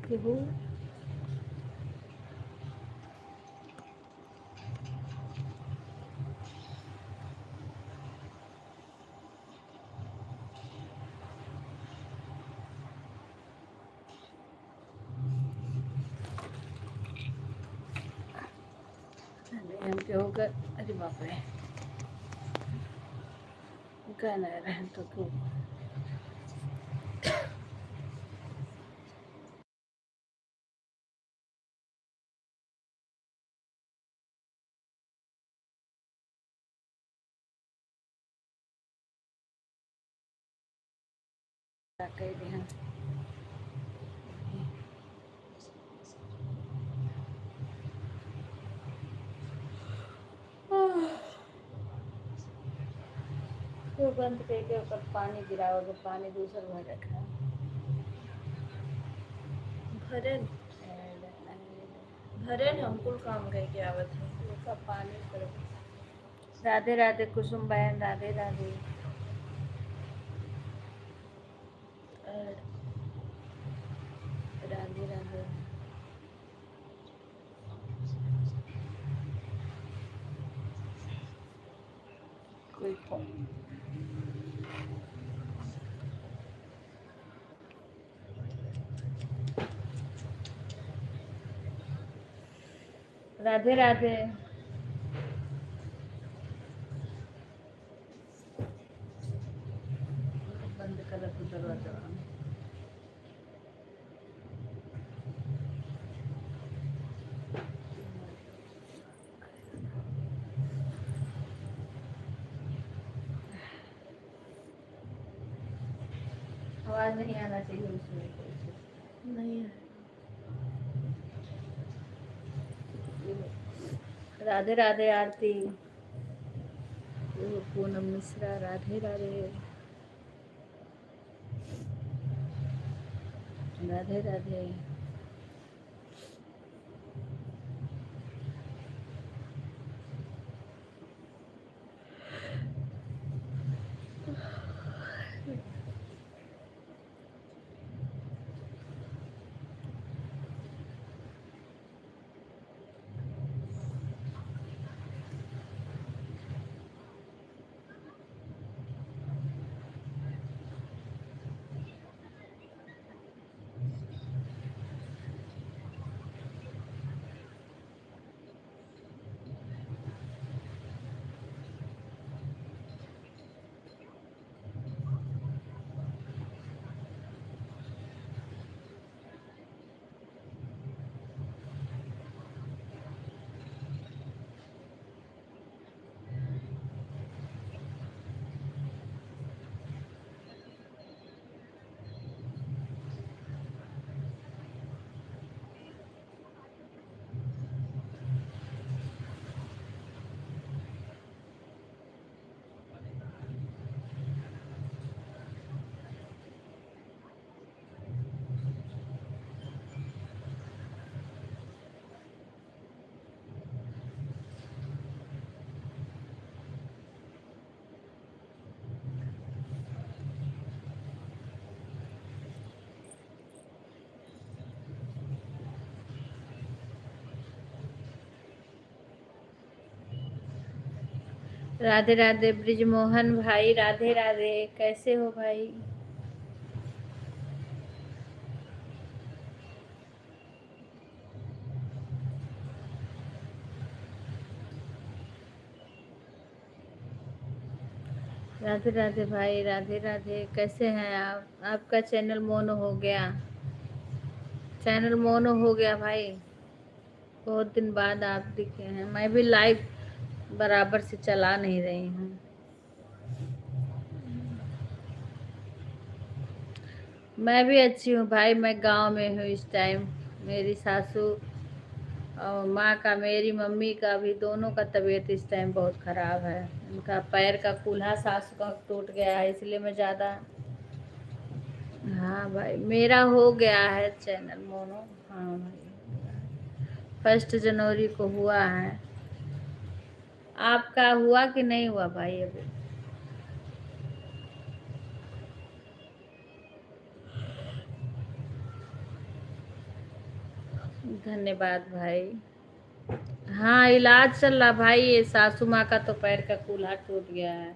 कि हूँ हम के होकर। अरे बाप रे कहना रहे तो क्यों कह रहे हैं। तो बंद करके ऊपर पानी गिराओगे, पानी दूसर भर रखा है। भरन भरन हम कुल काम कह के आवत है। उसका पानी पर। राधे राधे कुसुम बहन, राधे राधे। राधे राधे। कोई फोन राधे राधे। बंद कर रखो दरवाजा। आवाज नहीं आना चाहिए उसमें। नहीं है। राधे राधे आरती। पूनम मिश्रा, राधे राधे। राधे राधे। राधे राधे ब्रिजमोहन भाई, राधे राधे। कैसे हो भाई? राधे राधे भाई, राधे राधे। कैसे हैं आप? आपका चैनल मोनो हो गया। चैनल मोनो हो गया भाई। बहुत दिन बाद आप दिखे हैं। मैं भी लाइव बराबर से चला नहीं रही हूँ। मैं भी अच्छी हूँ भाई। मैं गांव में हूँ इस टाइम। मेरी सासू और माँ का, मेरी मम्मी का भी, दोनों का तबीयत इस टाइम बहुत ख़राब है। उनका पैर का कूल्हा सासू का टूट गया है, इसलिए मैं ज़्यादा। हाँ भाई, मेरा हो गया है चैनल मोनो। हाँ भाई, 1 जनवरी को हुआ है। आपका हुआ कि नहीं हुआ भाई अभी? धन्यवाद भाई। हाँ, इलाज चल रहा भाई। ये सासू माँ का तो पैर का कूल्हा टूट गया है,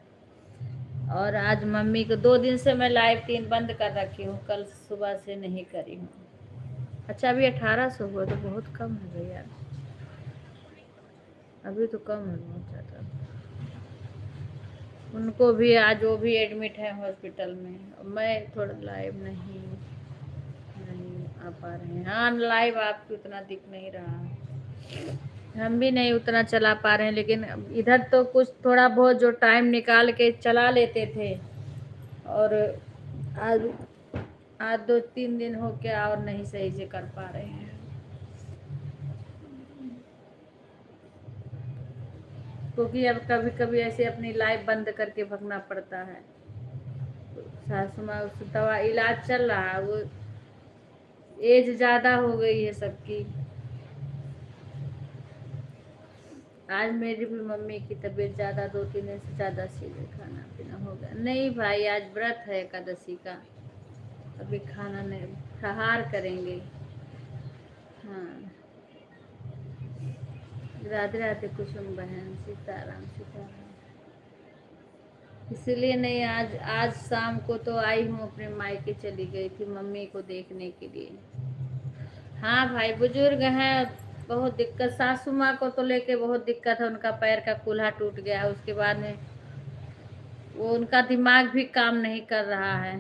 और आज मम्मी को 2 दिन से मैं लाइव 3 बंद कर रखी हूँ, कल सुबह से नहीं करी हूँ। अच्छा, अभी 1800 हुआ तो बहुत कम है भैया, अभी तो कम है बहुत ज़्यादा। उनको भी आज, वो भी एडमिट है हॉस्पिटल में। मैं थोड़ा लाइव नहीं आ पा रहे हैं। हाँ, लाइव आपकी उतना दिख नहीं रहा, हम भी नहीं उतना चला पा रहे हैं, लेकिन इधर तो कुछ थोड़ा बहुत जो टाइम निकाल के चला लेते थे, और आज आज 2-3 दिन हो गया और नहीं सही से कर पा रहे हैं, क्योंकि अब कभी कभी ऐसे अपनी लाइफ बंद करके भगना पड़ता है। सासू माँ उस दवा इलाज चल रहा है, वो एज ज्यादा हो गई है सबकी। आज मेरी भी मम्मी की तबीयत ज्यादा, 2-3 दिन से ज्यादा सीधे खाना पीना हो गया। नहीं भाई, आज व्रत है एकादशी का, अभी खाना नहीं, फलाहार करेंगे। हाँ, राधे राधे कुसुम बहन, सीताराम सीताराम। इसीलिए नहीं, आज शाम को तो आई हूँ, अपने मायके चली गई थी मम्मी को देखने के लिए। हाँ भाई, बुजुर्ग हैं, बहुत दिक्कत। सासू माँ को तो लेके बहुत दिक्कत है, उनका पैर का कूल्हा टूट गया, उसके बाद में वो उनका दिमाग भी काम नहीं कर रहा है।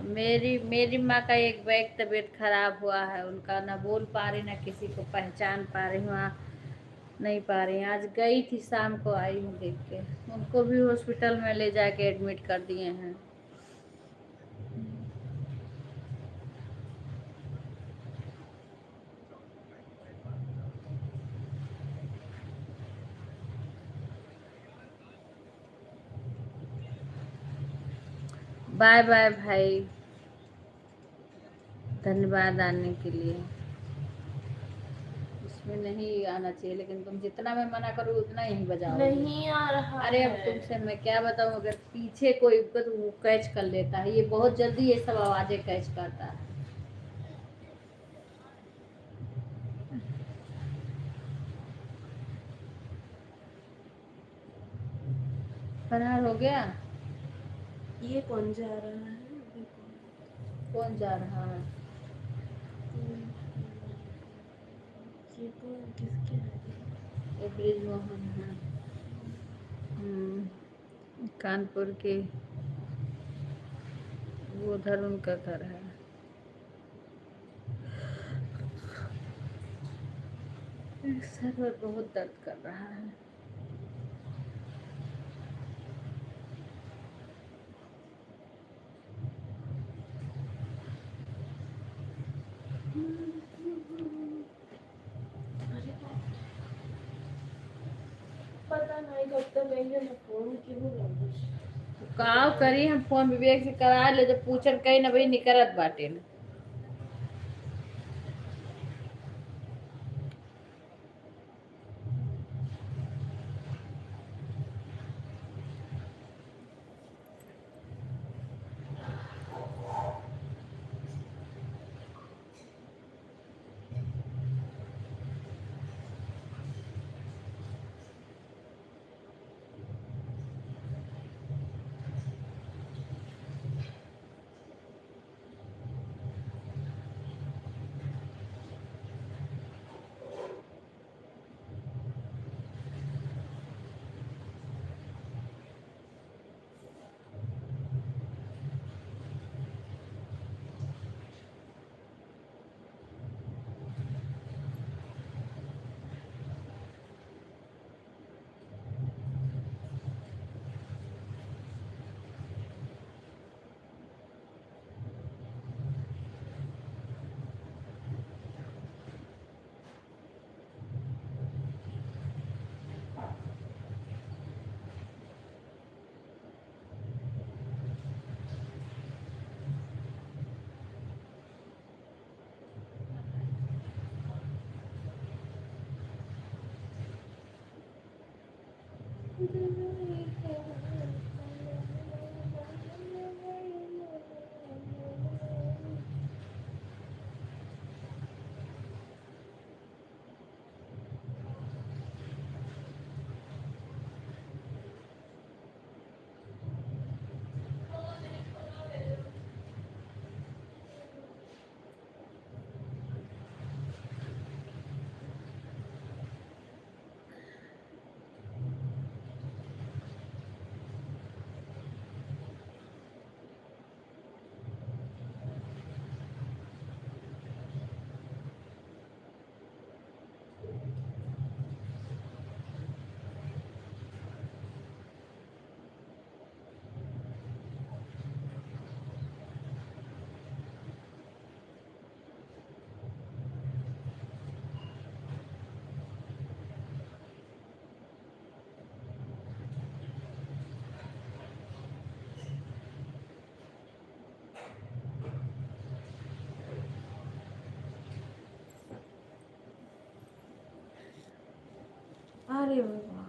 मेरी माँ का एक बैग तबीयत खराब हुआ है, उनका ना बोल पा रही, ना किसी को पहचान पा रही हूँ, नहीं पा रही। आज गई थी, शाम को आई हूँ देख के। उनको भी हॉस्पिटल में ले जाके एडमिट कर दिए हैं। बाय बाय भाई, धन्यवाद आने के लिए। इसमें नहीं आना चाहिए, लेकिन तुम जितना मैं मना करूँ उतना ही बजाओ। नहीं आ रहा अरे अब है। तुमसे मैं क्या बताऊँ, अगर पीछे कोई तो वो कैच कर लेता है, ये बहुत जल्दी ये सब आवाजें कैच करता है। फरार हो गया? ये कौन जा रहा है? अभी कौन जा रहा है? ये कौन, किसके है? ये ब्रिज मोहन है। कानपुर के, वो उधर उनका घर है। सर में बहुत दर्द कर रहा है। पता नहीं कब तक आएंगे, ना फोन क्यों लगे। काव करी, हम फोन विवेक से करा ले, जब पूछन कहीं ना भाई निकरत बाटे। हे भगवान।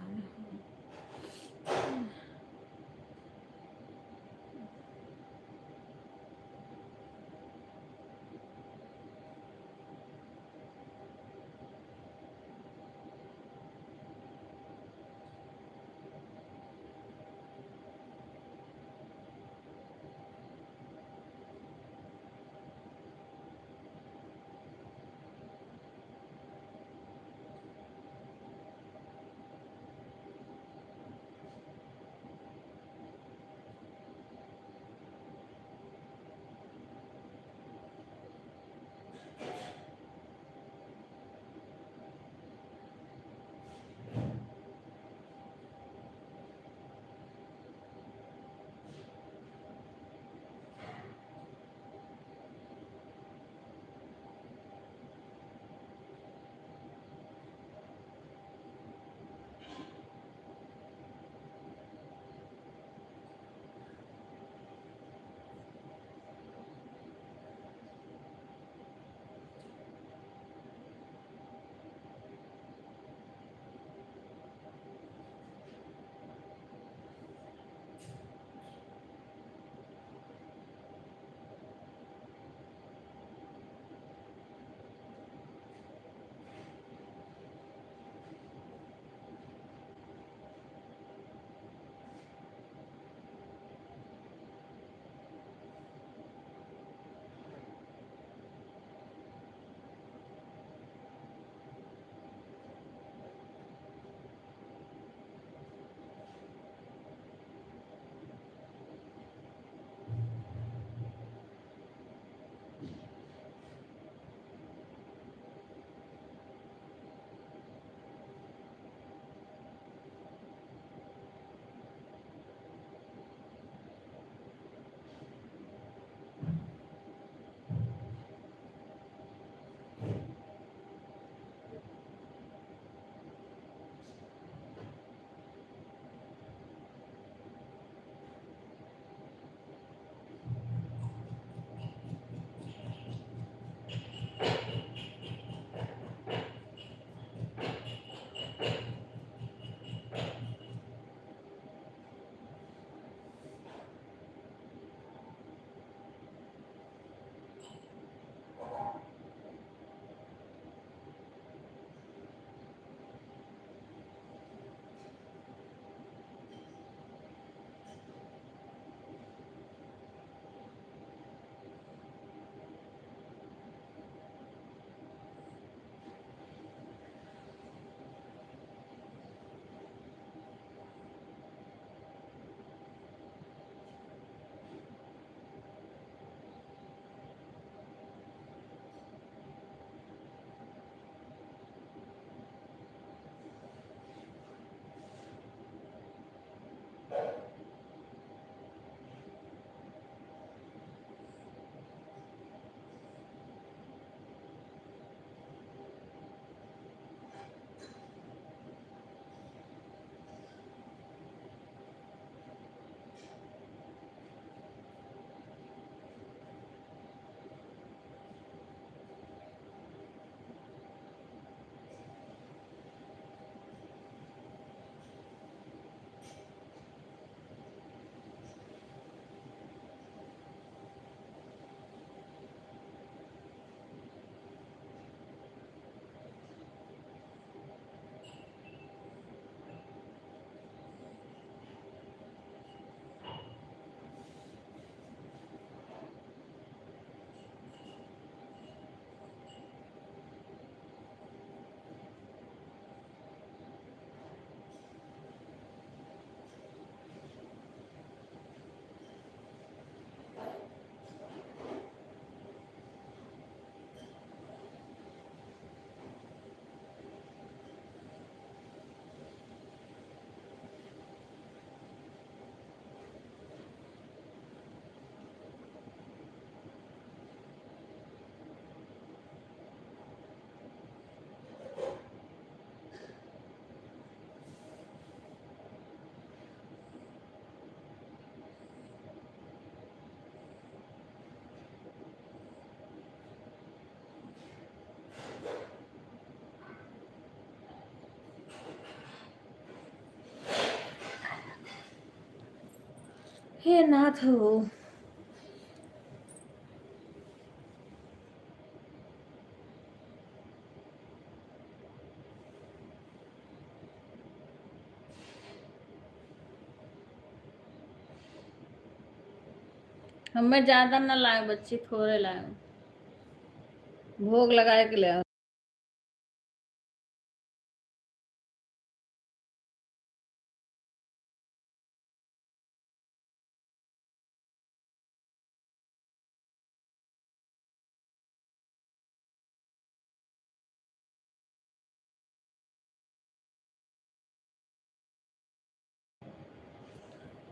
हे नाथ हो। हमें ज्यादा ना लाए बच्ची, थोड़े लाए, भोग लगाए के ले आओ।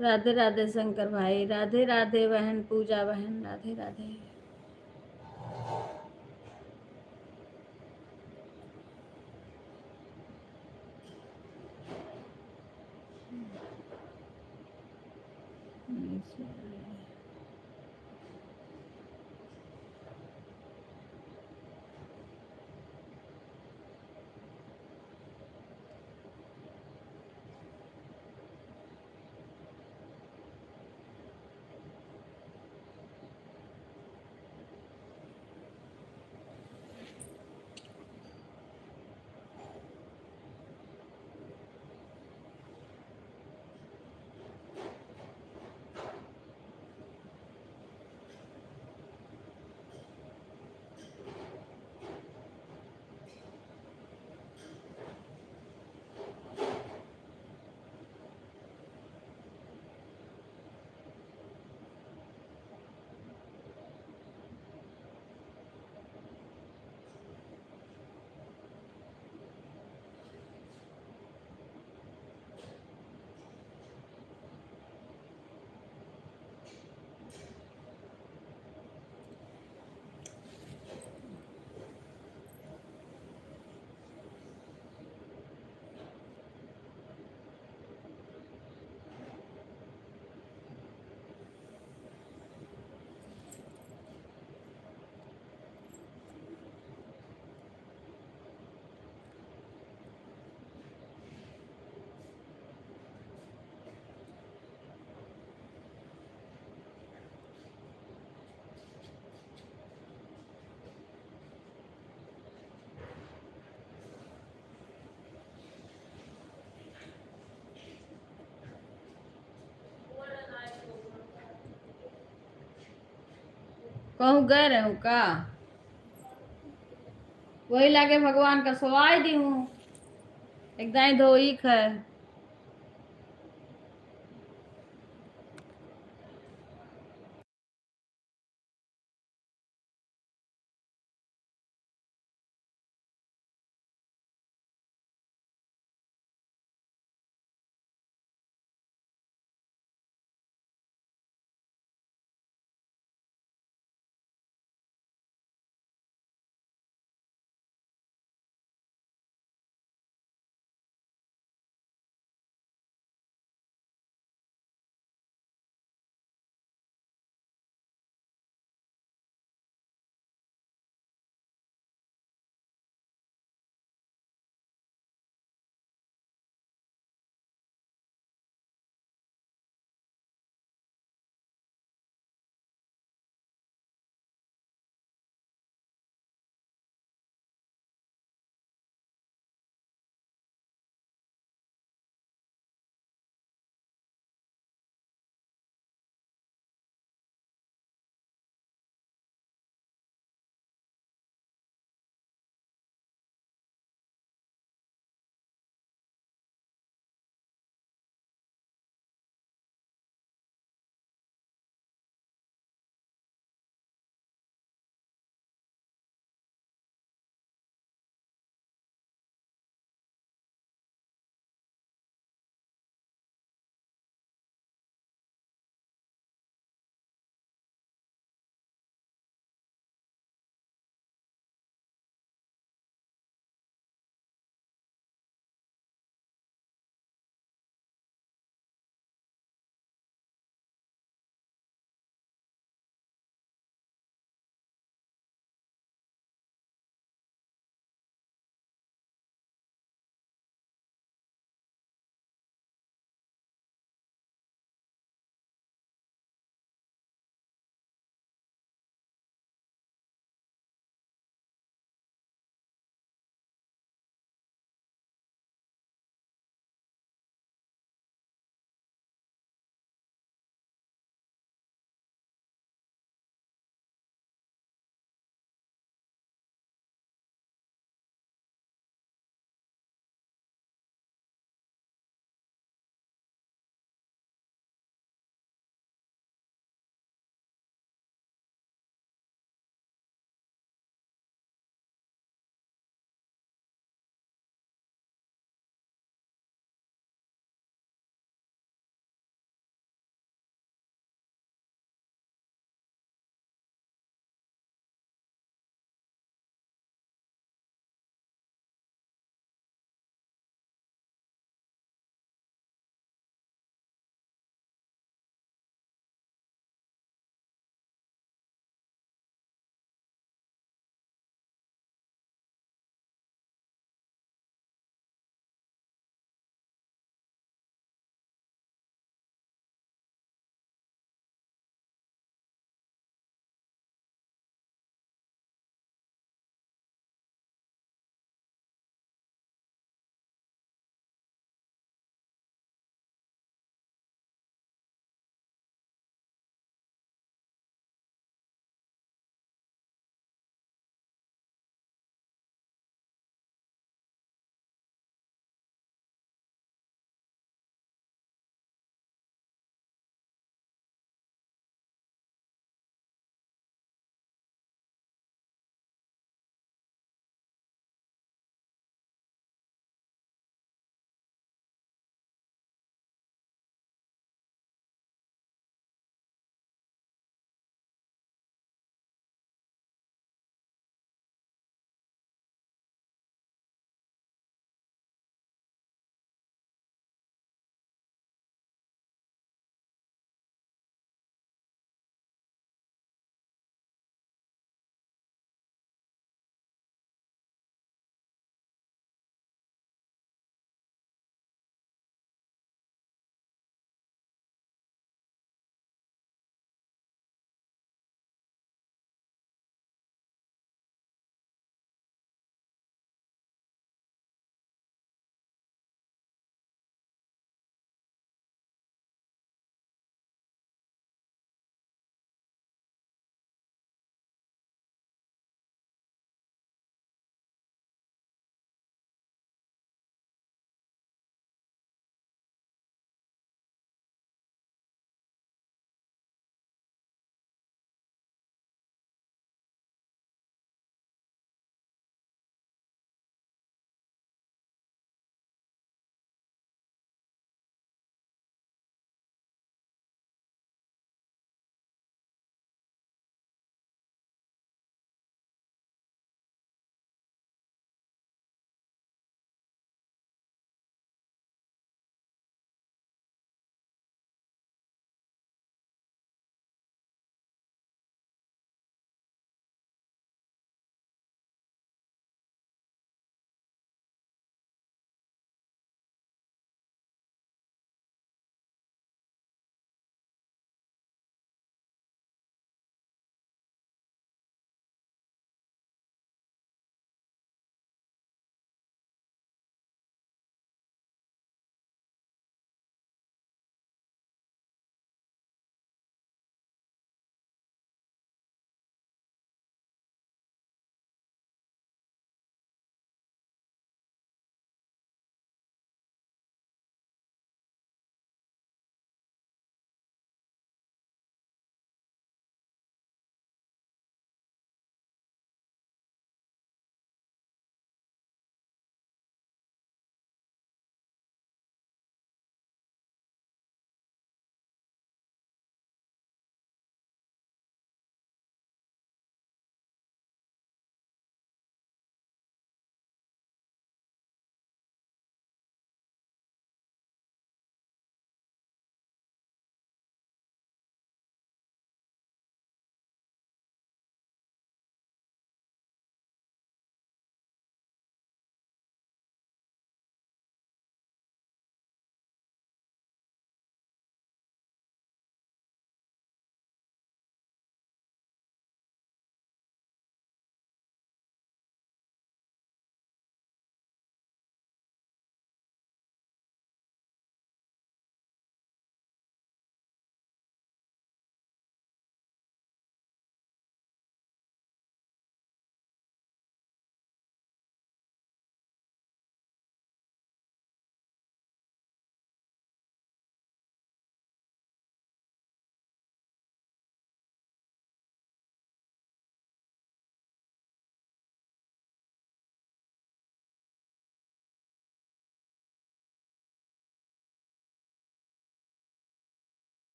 राधे राधे शंकर भाई, राधे राधे बहन पूजा बहन, राधे राधे। कहूँ गए रहूँ का? वही लागे भगवान का सवाई दी हूँ, एकदम धोई है।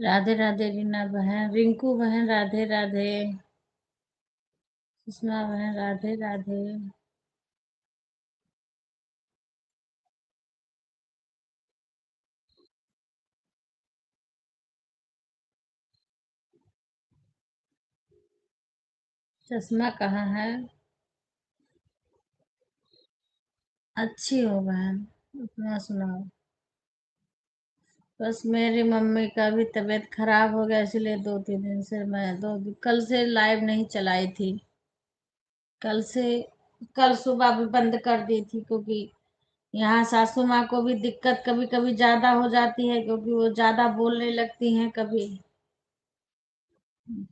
राधे राधे रीना बहन, रिंकू बहन राधे राधे, सुषमा बहन राधे राधे। चश्मा कहाँ है? अच्छी हो बहन, अपना सुनाओ। बस मेरी मम्मी का भी तबीयत खराब हो गया, इसलिए 2-3 दिन से मैं कल से लाइव नहीं चलाई थी। कल से कल सुबह भी बंद कर दी थी, क्योंकि यहाँ सासू माँ को भी दिक्कत कभी कभी ज्यादा हो जाती है, क्योंकि वो ज्यादा बोलने लगती हैं कभी।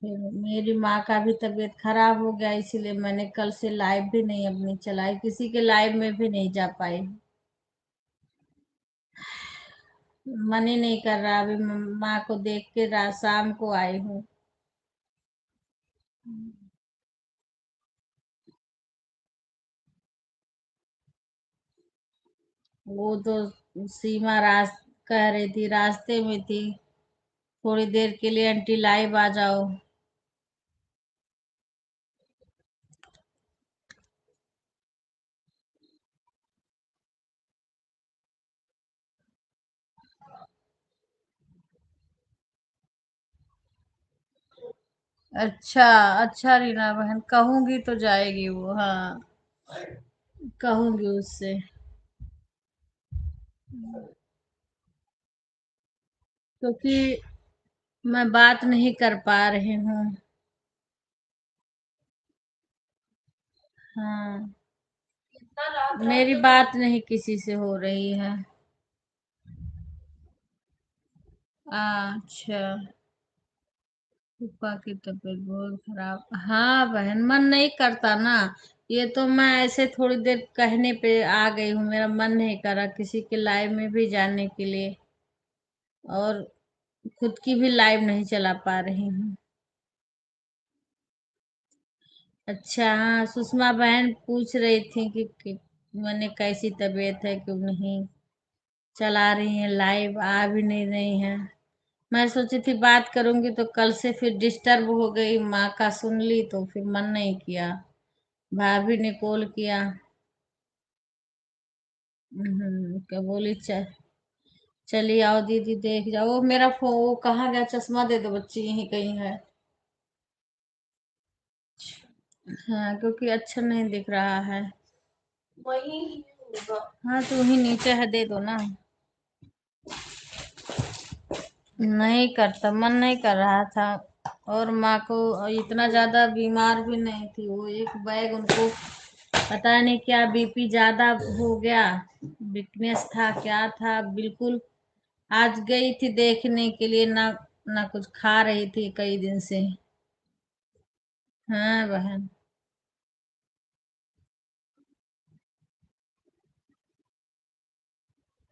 फिर मेरी माँ का भी तबीयत खराब हो गया, इसीलिए मैंने कल से लाइव भी नहीं अपनी चलाई, किसी के लाइव में भी नहीं जा पाई। मन ही नहीं कर रहा, अभी माँ को देख के रात शाम को आई हूँ। वो तो सीमा कह रही थी, रास्ते में थी, थोड़ी देर के लिए आंटी लाइव आ जाओ। अच्छा, अच्छा रीना बहन, कहूंगी तो जाएगी वो, हाँ, कहूंगी उससे। क्योंकि मैं बात नहीं कर पा रही हूँ। हाँ, मेरी बात नहीं किसी से हो रही है। अच्छा, पापा की तबीयत बहुत खराब, हाँ बहन, मन नहीं करता ना। ये तो मैं ऐसे थोड़ी देर कहने पे आ गई हूँ, मेरा मन नहीं करा किसी के लाइव में भी जाने के लिए, और खुद की भी लाइव नहीं चला पा रही हूँ। अच्छा, हाँ, सुषमा बहन पूछ रही थी कि मैंने कैसी तबीयत है, क्यों नहीं चला रही हैं लाइव, आ भी नहीं रही हैं। मैं सोची थी बात करूंगी, तो कल से फिर डिस्टर्ब हो गई, माँ का सुन ली तो फिर मन नहीं किया। भाभी ने कॉल किया। क्या बोली, चलिए आओ दीदी देख जाओ, वो मेरा वो कहाँ गया, चश्मा दे दो बच्ची, यहीं कहीं है। हाँ, क्योंकि अच्छा नहीं दिख रहा है। वही होगा। हाँ, तो वही नीचे है, दे दो ना। नहीं करता, मन नहीं कर रहा था। और माँ को इतना ज्यादा बीमार भी नहीं थी, वो एक बैग उनको पता नहीं क्या बीपी ज्यादा हो गया, वीकनेस था क्या था बिल्कुल। आज गई थी देखने के लिए ना, ना कुछ खा रही थी कई दिन से। हाँ बहन।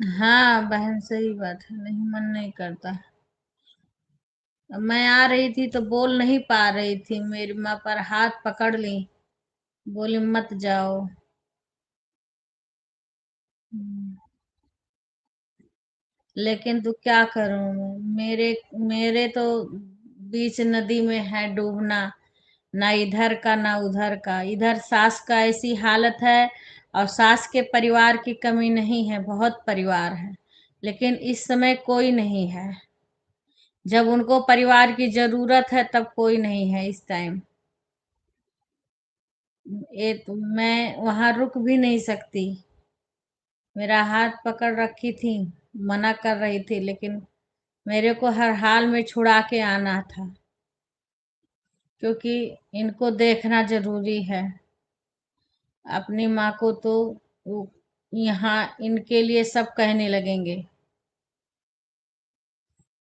हाँ बहन, सही बात है, नहीं मन नहीं करता। अब मैं आ रही थी तो बोल नहीं पा रही थी, मेरी माँ पर हाथ पकड़ ली, बोली मत जाओ। हम्म, लेकिन तो क्या करूं मैं, मेरे मेरे तो बीच नदी में है डूबना, ना इधर का ना उधर का। इधर सास का ऐसी हालत है, और सास के परिवार की कमी नहीं है, बहुत परिवार है, लेकिन इस समय कोई नहीं है। जब उनको परिवार की जरूरत है तब कोई नहीं है इस टाइम। ये तो मैं वहां रुक भी नहीं सकती, मेरा हाथ पकड़ रखी थी, मना कर रही थी, लेकिन मेरे को हर हाल में छुड़ा के आना था, क्योंकि इनको देखना जरूरी है। अपनी माँ को तो वो यहाँ इनके लिए सब कहने लगेंगे।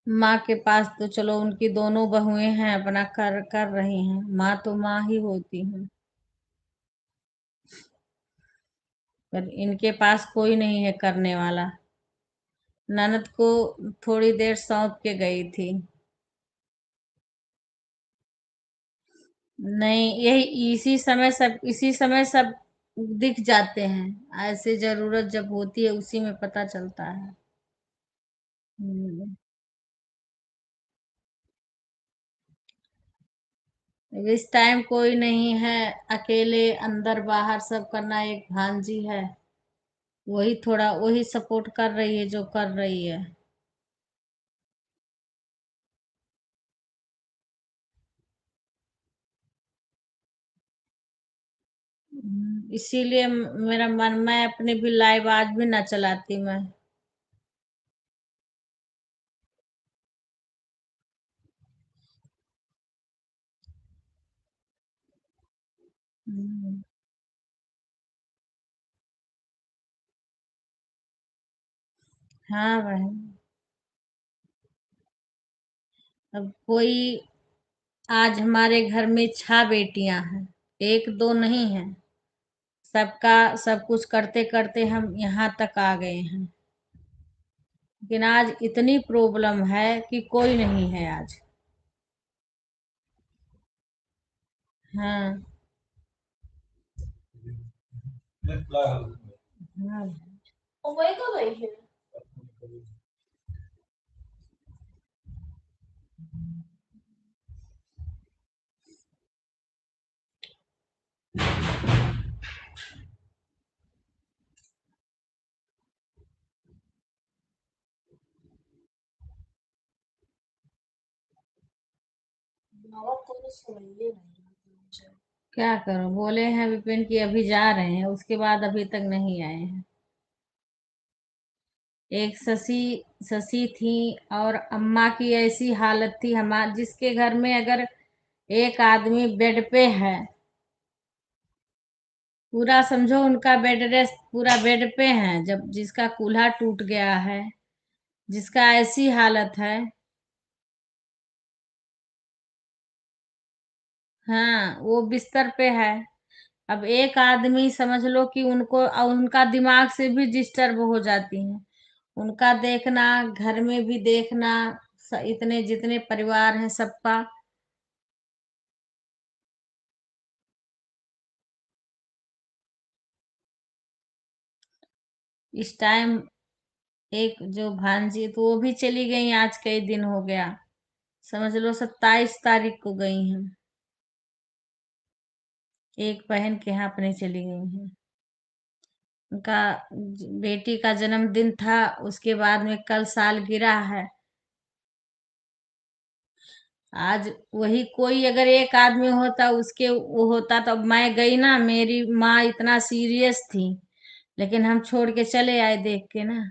माँ के पास तो चलो उनकी दोनों बहुएं हैं, अपना कर कर रही हैं, माँ तो माँ ही होती है, पर इनके पास कोई नहीं है करने वाला। ननद को थोड़ी देर सौंप के गई थी। नहीं, यही इसी समय सब दिख जाते हैं, ऐसे जरूरत जब होती है उसी में पता चलता है। हम्म, अब इस टाइम कोई नहीं है, अकेले अंदर बाहर सब करना, एक भांजी है, वही थोड़ा वही सपोर्ट कर रही है जो कर रही है। इसीलिए मेरा मन, मैं अपने भी लाइव आज भी ना चलाती मैं। हम्म, हाँ बहन। अब कोई, आज हमारे घर में 6 बेटियां हैं, एक दो नहीं है, सबका सब कुछ करते करते हम यहाँ तक आ गए हैं। लेकिन आज इतनी प्रॉब्लम है कि कोई नहीं है आज। हाँ। हाँ। और वही कब आई है? बाबा को सुनाइए नहीं। क्या करो, बोले हैं विपिन की अभी जा रहे हैं, उसके बाद अभी तक नहीं आए हैं। एक शशि शशि थी, और अम्मा की ऐसी हालत थी, हमारे जिसके घर में अगर एक आदमी बेड पे है, पूरा समझो उनका बेड रेस्ट पूरा बेड पे है, जब जिसका कूल्हा टूट गया है, जिसका ऐसी हालत है। हाँ, वो बिस्तर पे है। अब एक आदमी समझ लो कि उनको, और उनका दिमाग से भी डिस्टर्ब हो जाती हैं, उनका देखना, घर में भी देखना, इतने जितने परिवार हैं सबका। इस टाइम एक जो भांजी, तो वो भी चली गई, आज कई दिन हो गया, समझ लो 27 तारीख को गई हैं। एक बहन के यहाँ अपने चली गई हैं। उनका बेटी का जन्मदिन था, उसके बाद में कल सालगिरह है। आज वही कोई अगर एक आदमी होता, उसके वो होता, तो अब मैं गई ना, मेरी माँ इतना सीरियस थी, लेकिन हम छोड़ के चले आए देख के ना।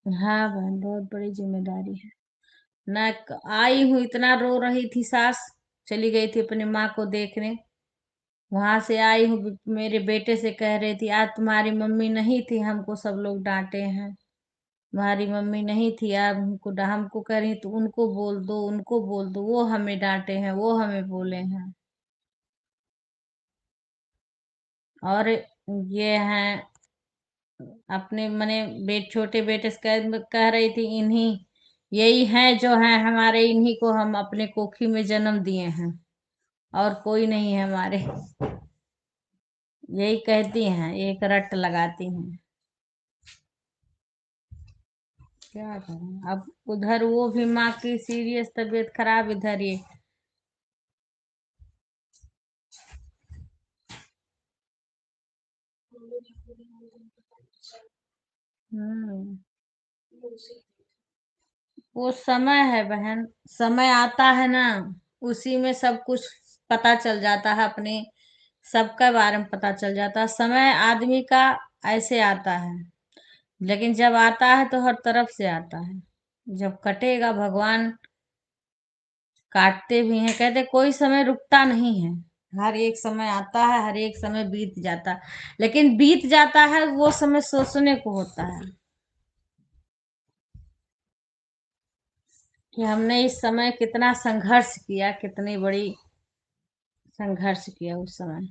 हाँ बहन, बहुत बड़ी जिम्मेदारी है ना। आई हूँ, इतना रो रही थी सास, चली गई थी अपनी माँ को देखने। वहां से आई हूँ, मेरे बेटे से कह रही थी, आज तुम्हारी मम्मी नहीं थी, हमको सब लोग डांटे हैं, तुम्हारी मम्मी नहीं थी, आप हमको कह रही, तो उनको बोल दो, उनको बोल दो, वो हमें डांटे हैं, वो हमें बोले हैं। और ये हैं अपने मने छोटे बेटे से कह रही थी, इन्हीं यही हैं जो हैं हमारे, इन्हीं को हम अपने कोखी में जन्म दिए हैं, और कोई नहीं है हमारे। यही कहती हैं, एक रट लगाती हैं। क्या करें अब, उधर वो भी माँ की सीरियस तबीयत खराब, इधर ये। हम्म। वो समय है बहन, समय आता है ना, उसी में सब कुछ पता चल जाता है, अपने सबका बारे में पता चल जाता है। समय आदमी का ऐसे आता है, लेकिन जब आता है तो हर तरफ से आता है। जब कटेगा, भगवान काटते भी हैं, कहते कोई समय रुकता नहीं है, हर एक समय आता है, हर एक समय बीत जाता है, लेकिन बीत जाता है वो समय सोचने को होता है कि हमने इस समय कितना संघर्ष किया, कितनी बड़ी संघर्ष किया उस समय।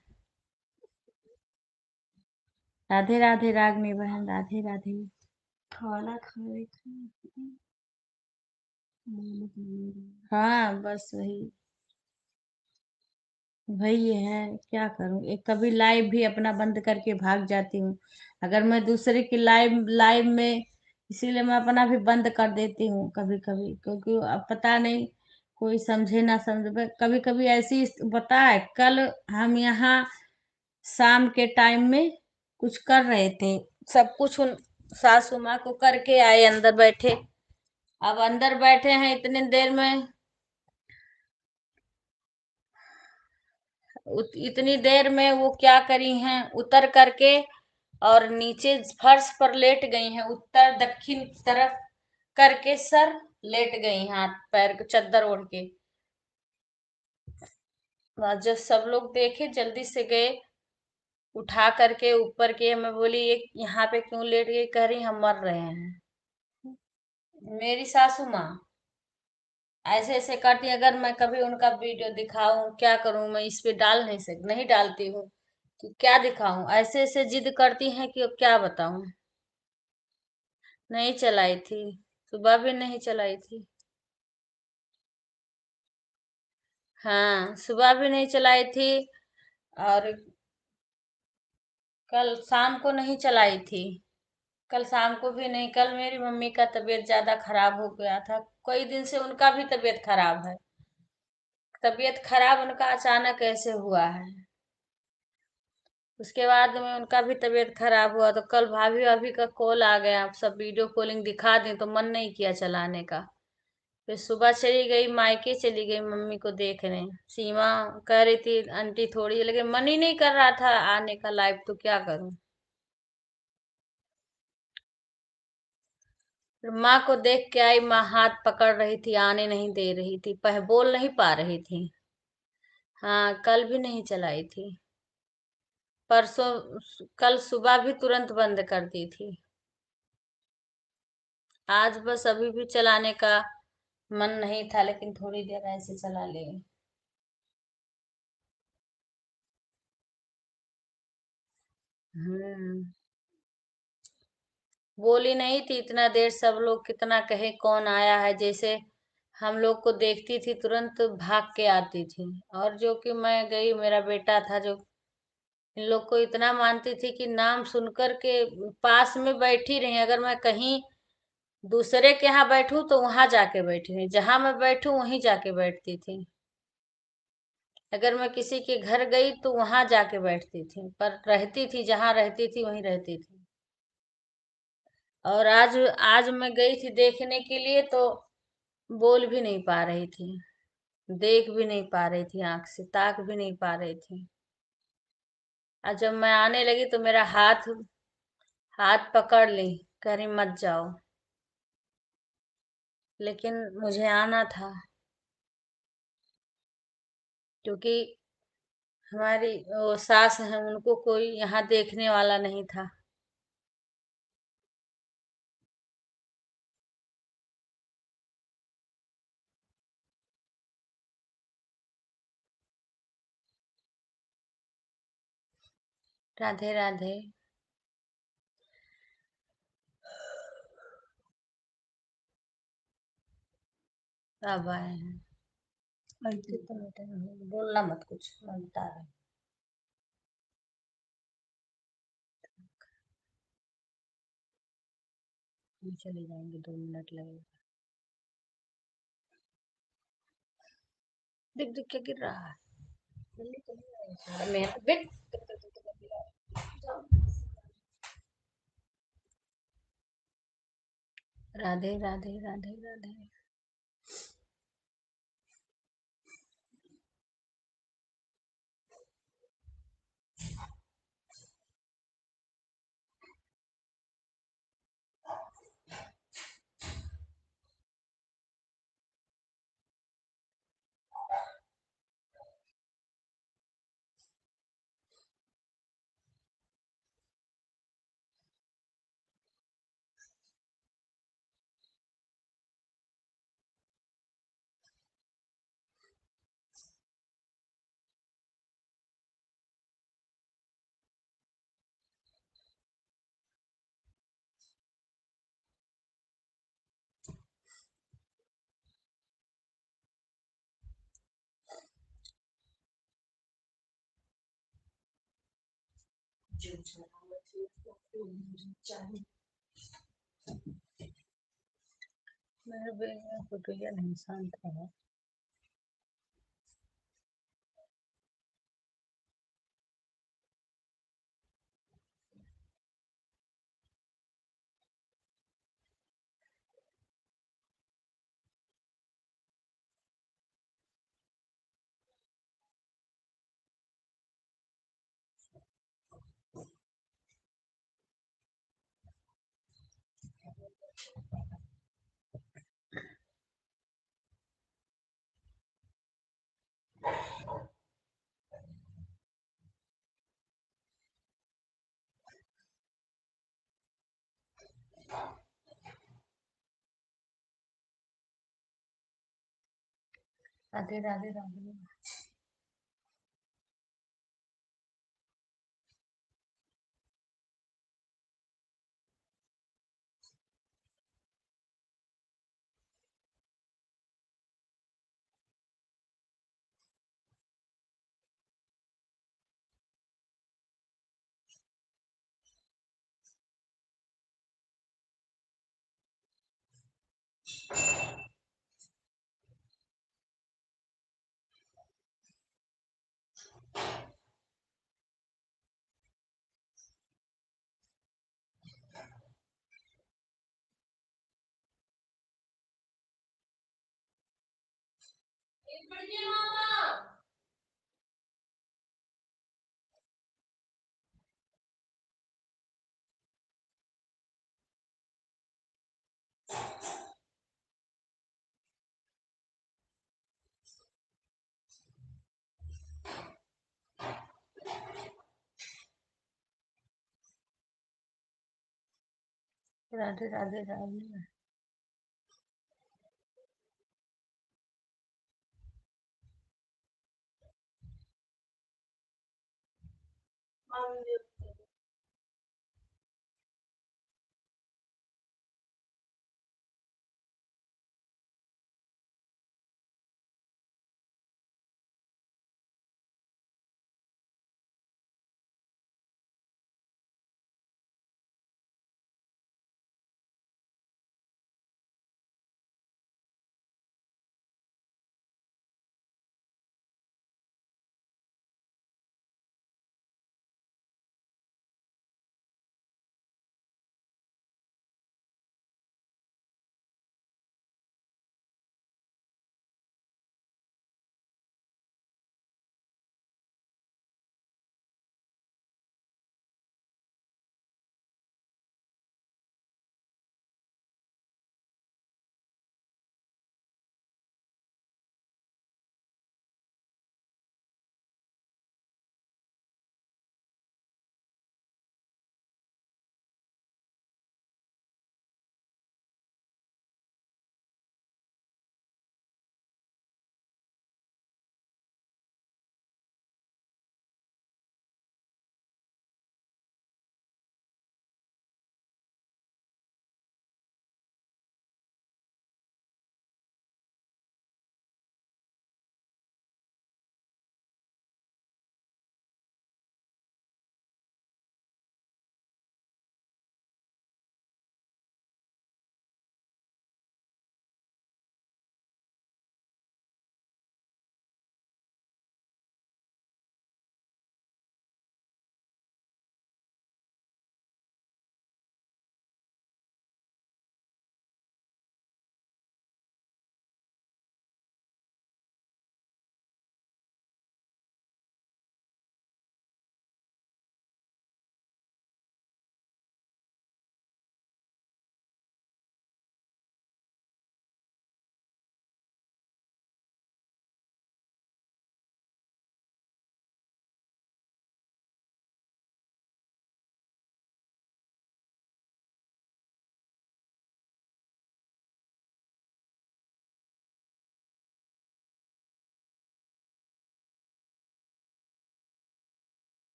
राधे राधे रागनी बहन, राधे राधे। खाना खाने का। हाँ बस वही। भाई ये है, क्या करूं, एक कभी लाइव भी अपना बंद करके भाग जाती हूँ अगर मैं दूसरे की लाइव लाइव में। इसीलिए मैं अपना भी बंद कर देती हूँ कभी कभी, क्योंकि अब पता नहीं कोई समझे ना समझे। कभी कभी ऐसी पता है, कल हम यहाँ शाम के टाइम में कुछ कर रहे थे, सब कुछ उन सासू माँ को करके आए, अंदर बैठे। अब अंदर बैठे हैं इतनी देर में, इतनी देर में वो क्या करी हैं, उतर करके और नीचे फर्श पर लेट गई हैं, उत्तर दक्षिण तरफ करके सर लेट गई, हाथ पैर को चद्दर ओढ़ के। और जब सब लोग देखे जल्दी से गए, उठा करके ऊपर के। मैं बोली ये यहाँ पे क्यों लेट गई, कह रही हम मर रहे हैं। मेरी सासू माँ ऐसे ऐसे करती, अगर मैं कभी उनका वीडियो दिखाऊं क्या करूं, मैं इस पे डाल नहीं डालती हूँ कि क्या दिखाऊं, ऐसे ऐसे जिद करती हैं कि अब क्या बताऊं। नहीं चलाई थी, सुबह भी नहीं चलाई थी। हाँ, सुबह भी नहीं चलाई थी, और कल शाम को नहीं चलाई थी। कल शाम को भी नहीं, कल मेरी मम्मी का तबीयत ज्यादा खराब हो गया था। कई दिन से उनका भी तबीयत खराब है। तबीयत खराब उनका अचानक ऐसे हुआ है। उसके बाद में उनका भी तबीयत खराब हुआ, तो कल भाभी भाभी का कॉल आ गया, सब वीडियो कॉलिंग दिखा दें, तो मन नहीं किया चलाने का। फिर सुबह चली गई, मायके चली गई मम्मी को देखने। सीमा कह रही थी आंटी थोड़ी, लेकिन मन ही नहीं कर रहा था आने का लाइव, तो क्या करूं। फिर माँ को देख के आई, माँ हाथ पकड़ रही थी, आने नहीं दे रही थी, बोल नहीं पा रही थी। हाँ, कल भी नहीं चलाई थी। परसों, कल सुबह भी तुरंत बंद कर दी थी। आज बस अभी भी चलाने का मन नहीं था, लेकिन थोड़ी देर ऐसे चला ले। हम्म। बोली नहीं थी इतना देर, सब लोग कितना कहे कौन आया है, जैसे हम लोग को देखती थी तुरंत भाग के आती थी। और जो कि मैं गई, मेरा बेटा था जो इन लोग को इतना मानती थी कि नाम सुनकर के पास में बैठी रही। अगर मैं कहीं दूसरे के यहाँ बैठूं तो वहां जाके बैठी रही, जहां मैं बैठूं वहीं जाके बैठती थी। अगर मैं किसी के घर गई तो वहां जाके बैठती थी, पर रहती थी जहां रहती थी वहीं रहती थी। और आज आज मैं गई थी देखने के लिए, तो बोल भी नहीं पा रही थी, देख भी नहीं पा रही थी, आंख से ताक भी नहीं पा रही थी। और जब मैं आने लगी तो मेरा हाथ हाथ पकड़ ली, कह रही मत जाओ। लेकिन मुझे आना था, क्योंकि हमारी वो सास है, उनको कोई यहाँ देखने वाला नहीं था। राधे राधे। अब आए हैं। कितना टाइम हो गया? बोलना मत कुछ, मैं बता रही हूँ। चले जाएंगे, 2 मिनट लगेगा। दिख दिख के गिर रहा है। जल्दी तो नहीं आएगा सारा मेहनत देख। राधे राधे राधे राधे। मेरे बेटे को तो यह नहीं शांत रहा। Radhe Radhe Radhe. Radhe Radhe Radhe. I'm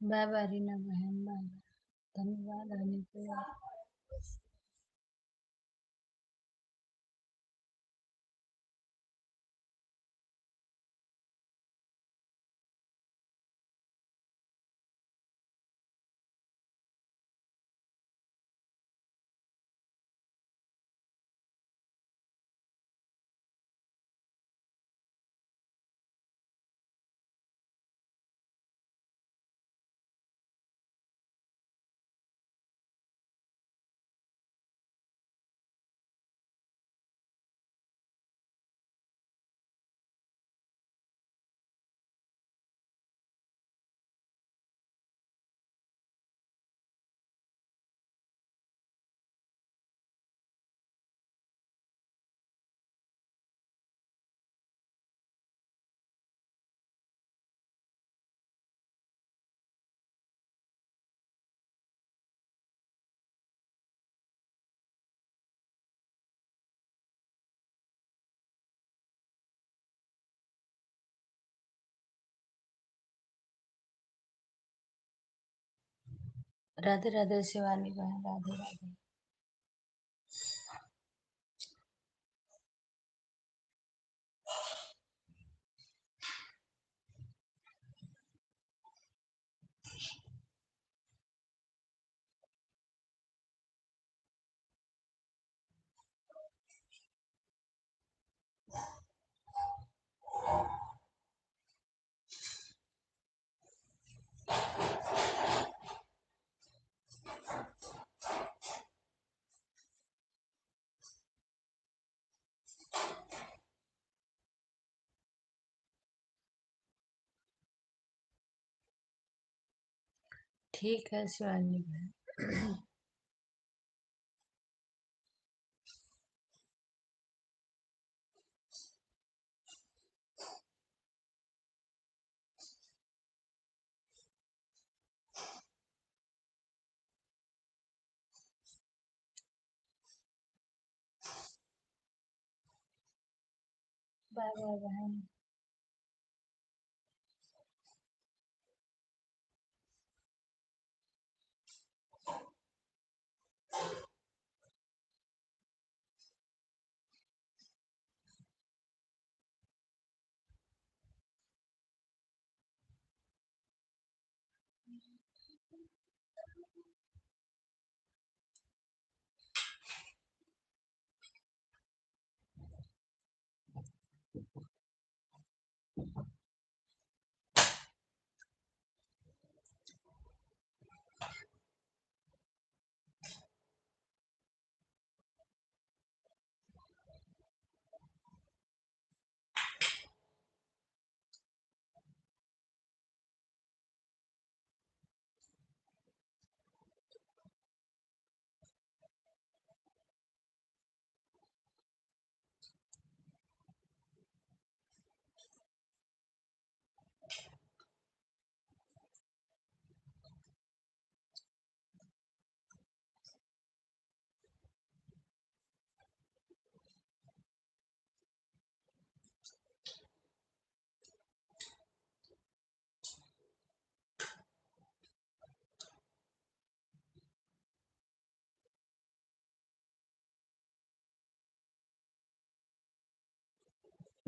bye bye Reena बहन, बाय बाय, धन्यवाद आने के लिए। राधे राधे शिवानी बहन, राधे राधे। ठीक है शिवानी बहन। बाय बाय बहन।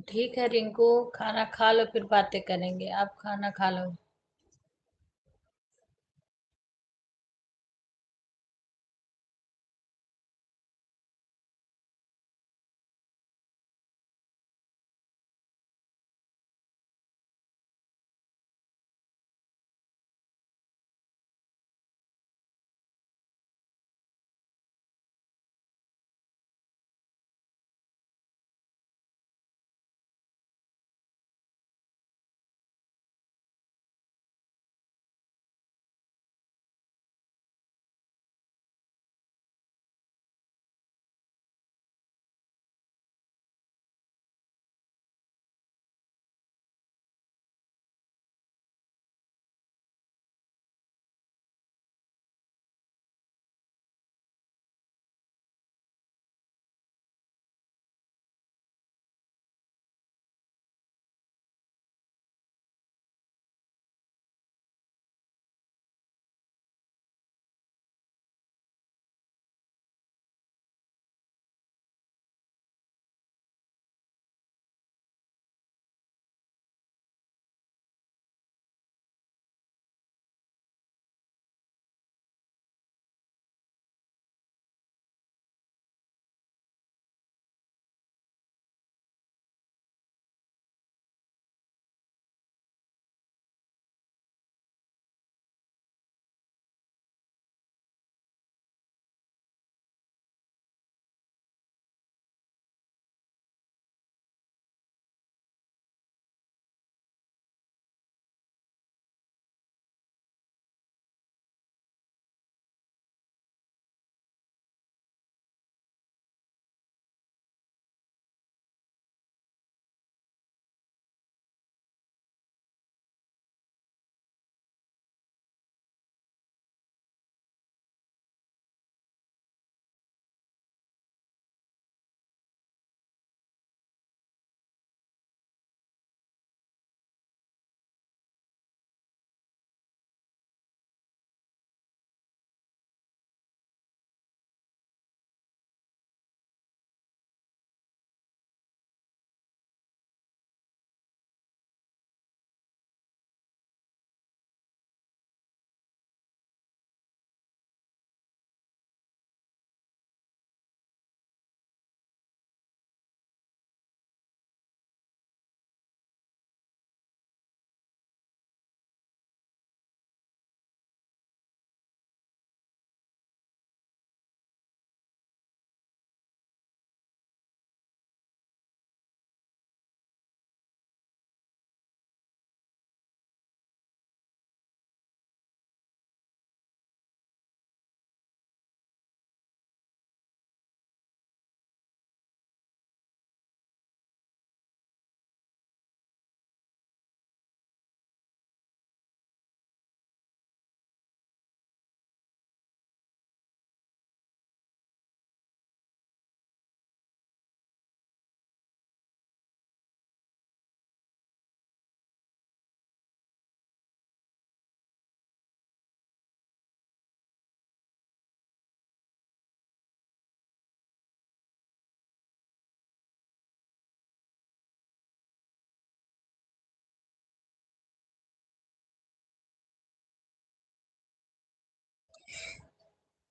ठीक है रिंकू, खाना खा लो फिर बातें करेंगे। आप खाना खा लो।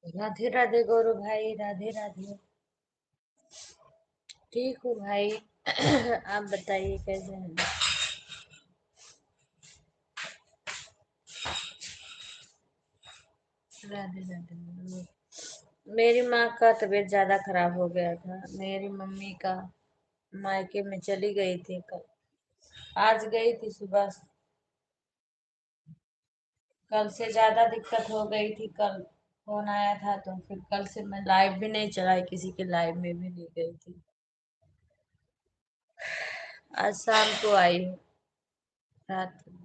राधे राधे गौरव भाई, राधे राधे। ठीक हूँ भाई। आप बताइए कैसे हैं? राधे राधे। मेरी माँ का तबीयत ज्यादा खराब हो गया था। मेरी मम्मी का मायके में चली गई थी कल। आज गई थी सुबह। कल से ज्यादा दिक्कत हो गई थी। कल फोन आया था तो फिर कल से मैं लाइव भी नहीं चलाई, किसी के लाइव में भी नहीं गई थी। आज शाम को आई हूँ, रात में।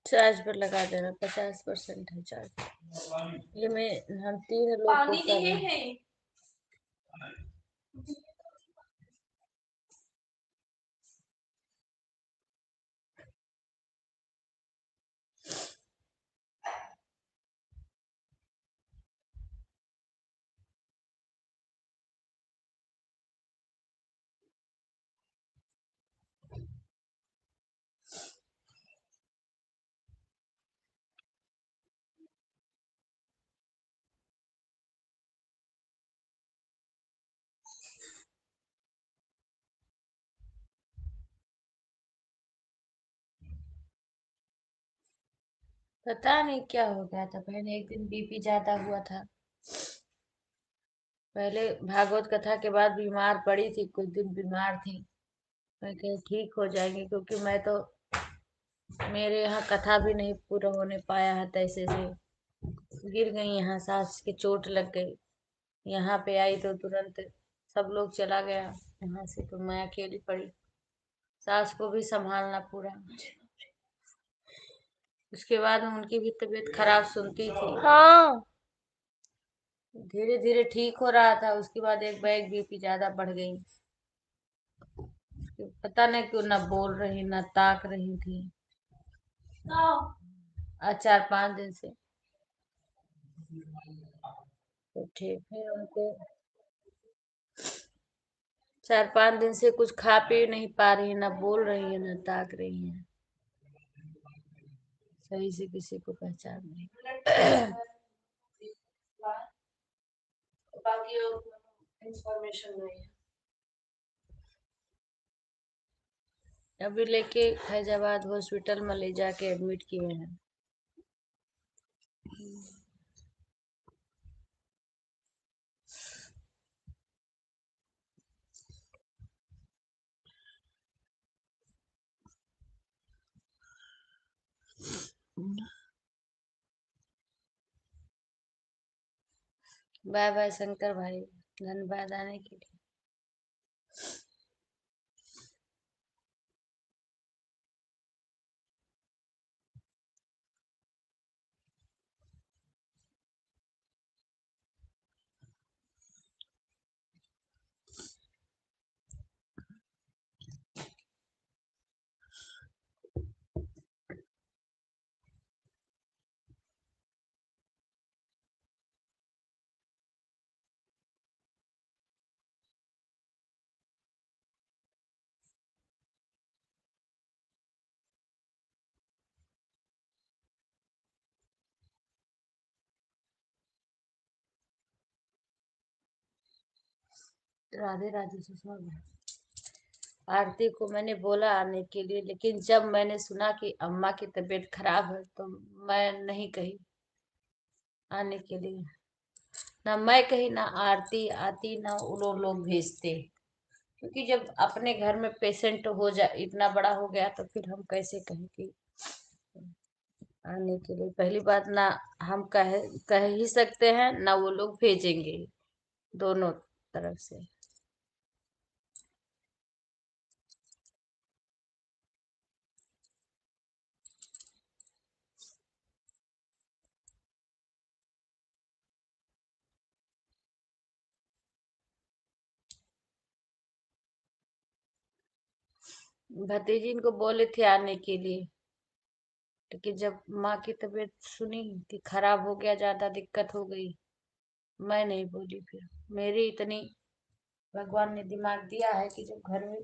चार्ज पर लगा देना, 50% है चार्ज। ये मैं हम 3 लोग को पानी कर दिए रहे हैं। हैं। पता नहीं क्या हो गया था, पहले एक दिन बीपी ज्यादा हुआ था। पहले भागवत कथा के बाद बीमार पड़ी थी, कुछ दिन बीमार थी। मैं कही ठीक हो जाएंगी, क्योंकि मैं तो मेरे यहाँ कथा भी नहीं पूरा होने पाया है तैसे से। गिर गई, यहाँ सास के चोट लग गई। यहाँ पे आई तो तुरंत सब लोग चला गया यहाँ से, तो मैं अकेली पड़ी। सास को भी संभालना पूरा। उसके बाद में उनकी भी तबीयत खराब सुनती थी। हाँ। धीरे धीरे ठीक हो रहा था, उसके बाद एक बैग बीपी ज्यादा बढ़ गई। पता नहीं क्यों ना बोल रही ना ताक रही थी। आज 4-5 दिन से तो ठीक है उनको। 4-5 दिन से कुछ खा पी नहीं पा रही, ना बोल रही है ना ताक रही है, सही से किसी को पहचान नहीं। बाकी इंफॉर्मेशन नहीं है। अभी लेके फैजाबाद हॉस्पिटल में ले जाके एडमिट किए हैं। बाय बाय शंकर भाई, धन्यवाद आने के लिए। राधे राधे सुषमा भाई। आरती को मैंने बोला आने के लिए, लेकिन जब मैंने सुना कि अम्मा की तबीयत खराब है तो मैं नहीं कही आने के लिए। ना मैं कही, ना आरती आती, ना वो लोग भेजते। क्योंकि जब अपने घर में पेशेंट हो जाए, इतना बड़ा हो गया, तो फिर हम कैसे कहें कि आने के लिए। पहली बात, ना हम कह ही सकते हैं, ना वो लोग भेजेंगे, दोनों तरफ से। भतीजी इनको बोले थे आने के लिए, लेकिन जब माँ की तबीयत सुनी कि खराब हो गया, ज्यादा दिक्कत हो गई, मैं नहीं बोली। फिर मेरी इतनी भगवान ने दिमाग दिया है कि जब घर में।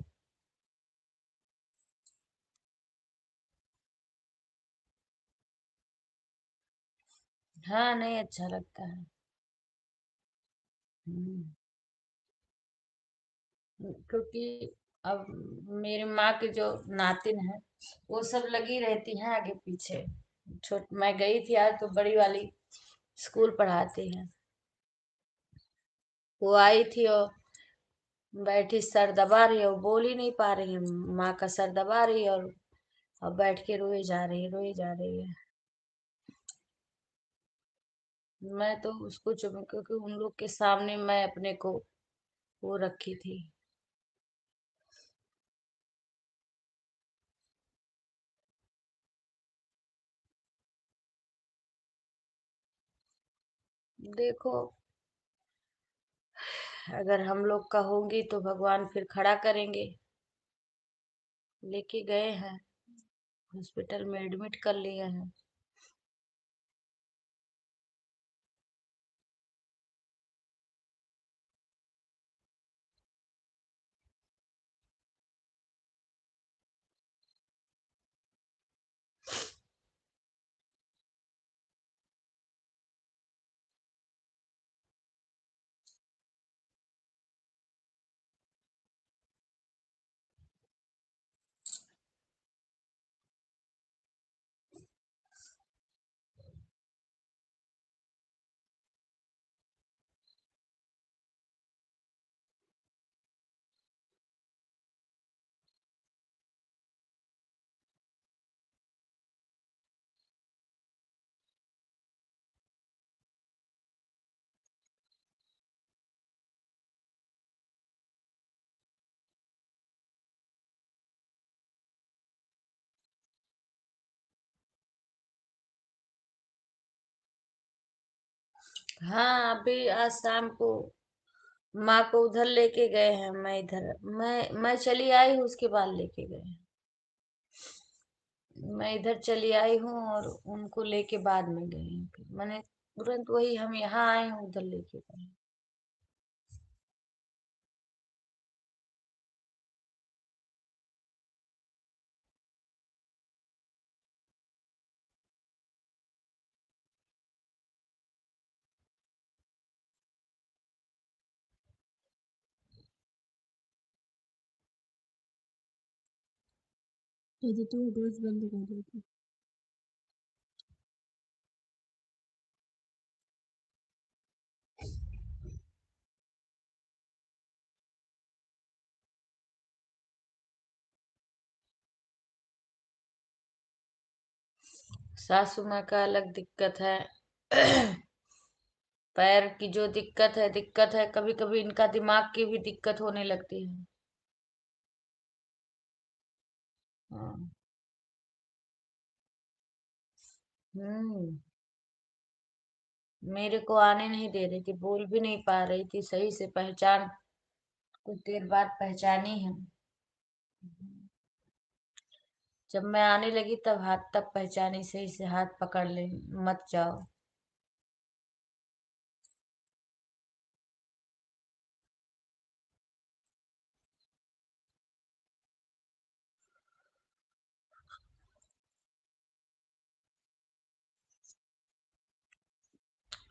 हाँ, नहीं अच्छा लगता है। हम्म, क्योंकि अब मेरी माँ की जो नातिन है, वो सब लगी रहती हैं आगे पीछे। मैं गई थी आज, तो बड़ी वाली स्कूल पढ़ाती है, वो आई थी और बैठी सर दबा रही है, वो बोल ही नहीं पा रही है। माँ का सर दबा रही है और बैठ के रोई जा रही है, रोई जा रही है। मैं तो उसको चुप, क्योंकि उन लोग के सामने मैं अपने को वो रखी थी। देखो, अगर हम लोग का होंगी तो भगवान फिर खड़ा करेंगे। लेके गए हैं, हॉस्पिटल में एडमिट कर लिए हैं। हाँ, अभी आज शाम को माँ को उधर लेके गए हैं। मैं चली आई हूँ, उसके बाद लेके गए हैं। मैं इधर चली आई हूँ और उनको लेके बाद में गई हूँ। फिर मैंने तुरंत वही, हम यहाँ आए हैं, उधर लेके गए। तो तू बस बंद कर देती। सासू माँ का अलग दिक्कत है। पैर की जो दिक्कत है, कभी कभी इनका दिमाग की भी दिक्कत होने लगती है। हाँ। हम्म। मेरे को आने नहीं दे रही थी, बोल भी नहीं पा रही थी सही से। पहचान कुछ देर बाद पहचानी है। जब मैं आने लगी तब तब पहचानी सही से, हाथ पकड़ ले, मत जाओ।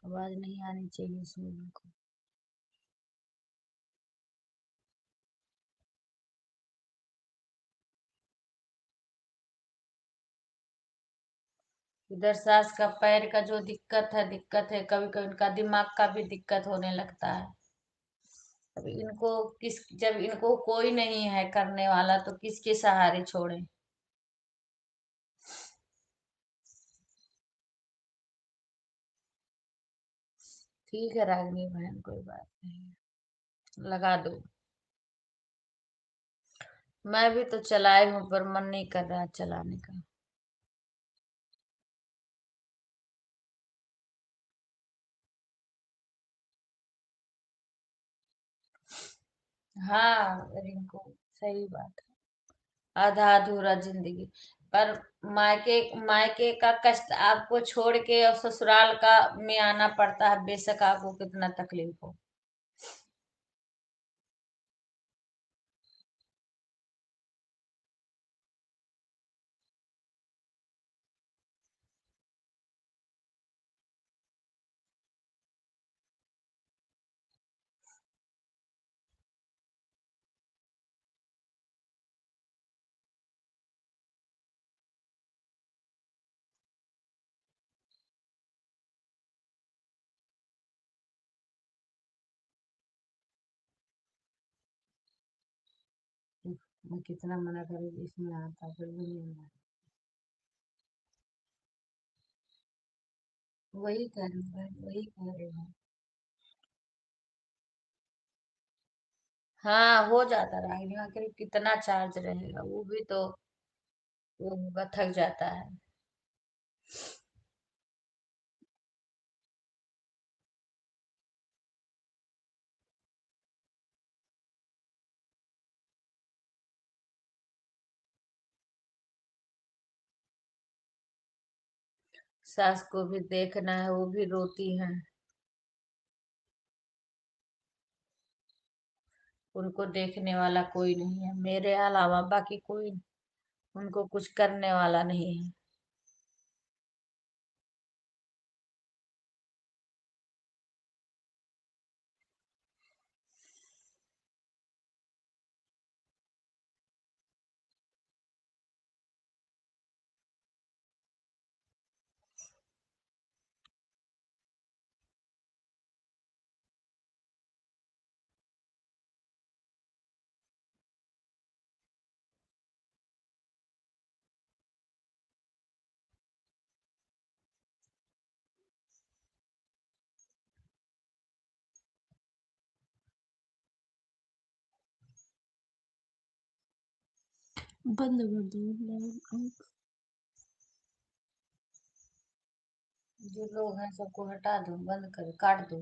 आवाज नहीं आनी चाहिए इसमें बिल्कुल। इधर सास का पैर का जो दिक्कत है, कभी कभी उनका दिमाग का भी दिक्कत होने लगता है। अब इनको जब इनको कोई नहीं है करने वाला तो किसके सहारे छोड़े। ठीक है रागिनी बहन, कोई बात नहीं, लगा दो। मैं भी तो चलाई हूँ पर मन नहीं कर रहा चलाने का। हाँ रिंकू, सही बात है, आधा अधूरा जिंदगी। पर मायके मायके का कष्ट आपको छोड़ के और ससुराल का में आना पड़ता है, बेशक आपको कितना तकलीफ हो। मैं कितना मना करूँ, इसमें आता फिर भी नहीं आता। वही कह रही हूँ बहन, वही कह रही हूँ। हाँ हो जाता रागिनी, आखिर कितना चार्ज रहेगा, वो भी तो वो होगा, थक जाता है। सास को भी देखना है, वो भी रोती है। उनको देखने वाला कोई नहीं है मेरे अलावा, बाकी कोई उनको कुछ करने वाला नहीं है। बंद कर दो। जो लोग हैं सबको हटा दो, बंद कर, काट दो।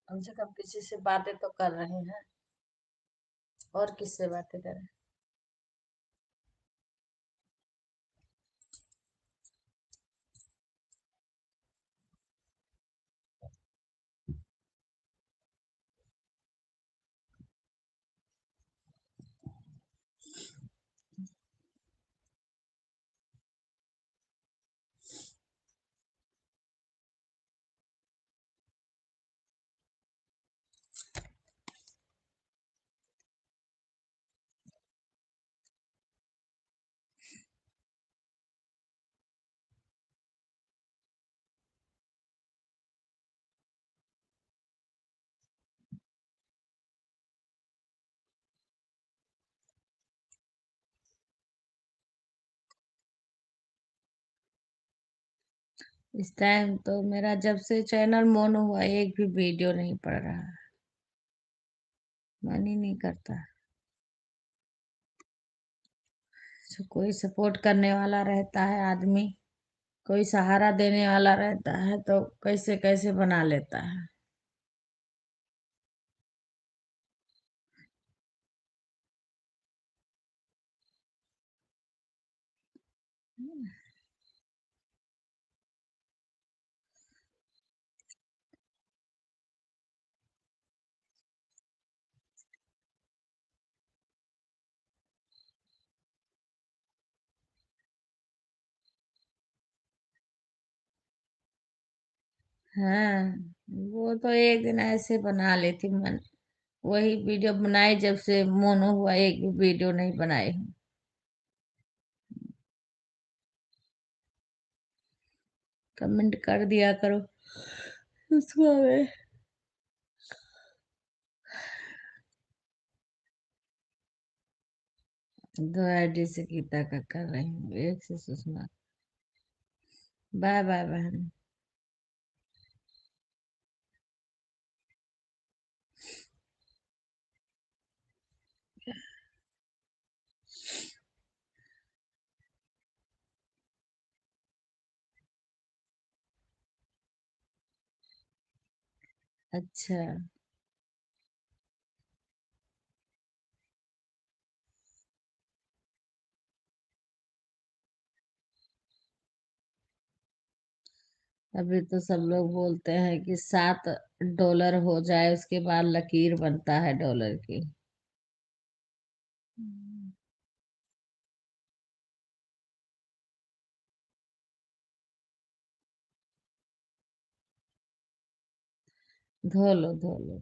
कम से कम किसी से बातें तो कर रहे हैं, और किससे बातें करें। इस टाइम तो मेरा जब से चैनल मोनो हुआ एक भी वीडियो नहीं पड़ रहा है, मन ही नहीं करता। तो कोई सपोर्ट करने वाला रहता है आदमी, कोई सहारा देने वाला रहता है तो कैसे कैसे बना लेता है। हाँ, वो तो एक दिन ऐसे बना लेती मन, वही वीडियो बनाई जब से मोनो हुआ, एक भी वीडियो नहीं बनाई हूँ। कमेंट कर दिया करो उसको में। दो आईडी से गीता का कर रही हूँ, एक से सुषमा। बाय बाय बहन। अच्छा, अभी तो सब लोग बोलते हैं कि $7 हो जाए उसके बाद लकीर बनता है डॉलर की। धो लो धो लो।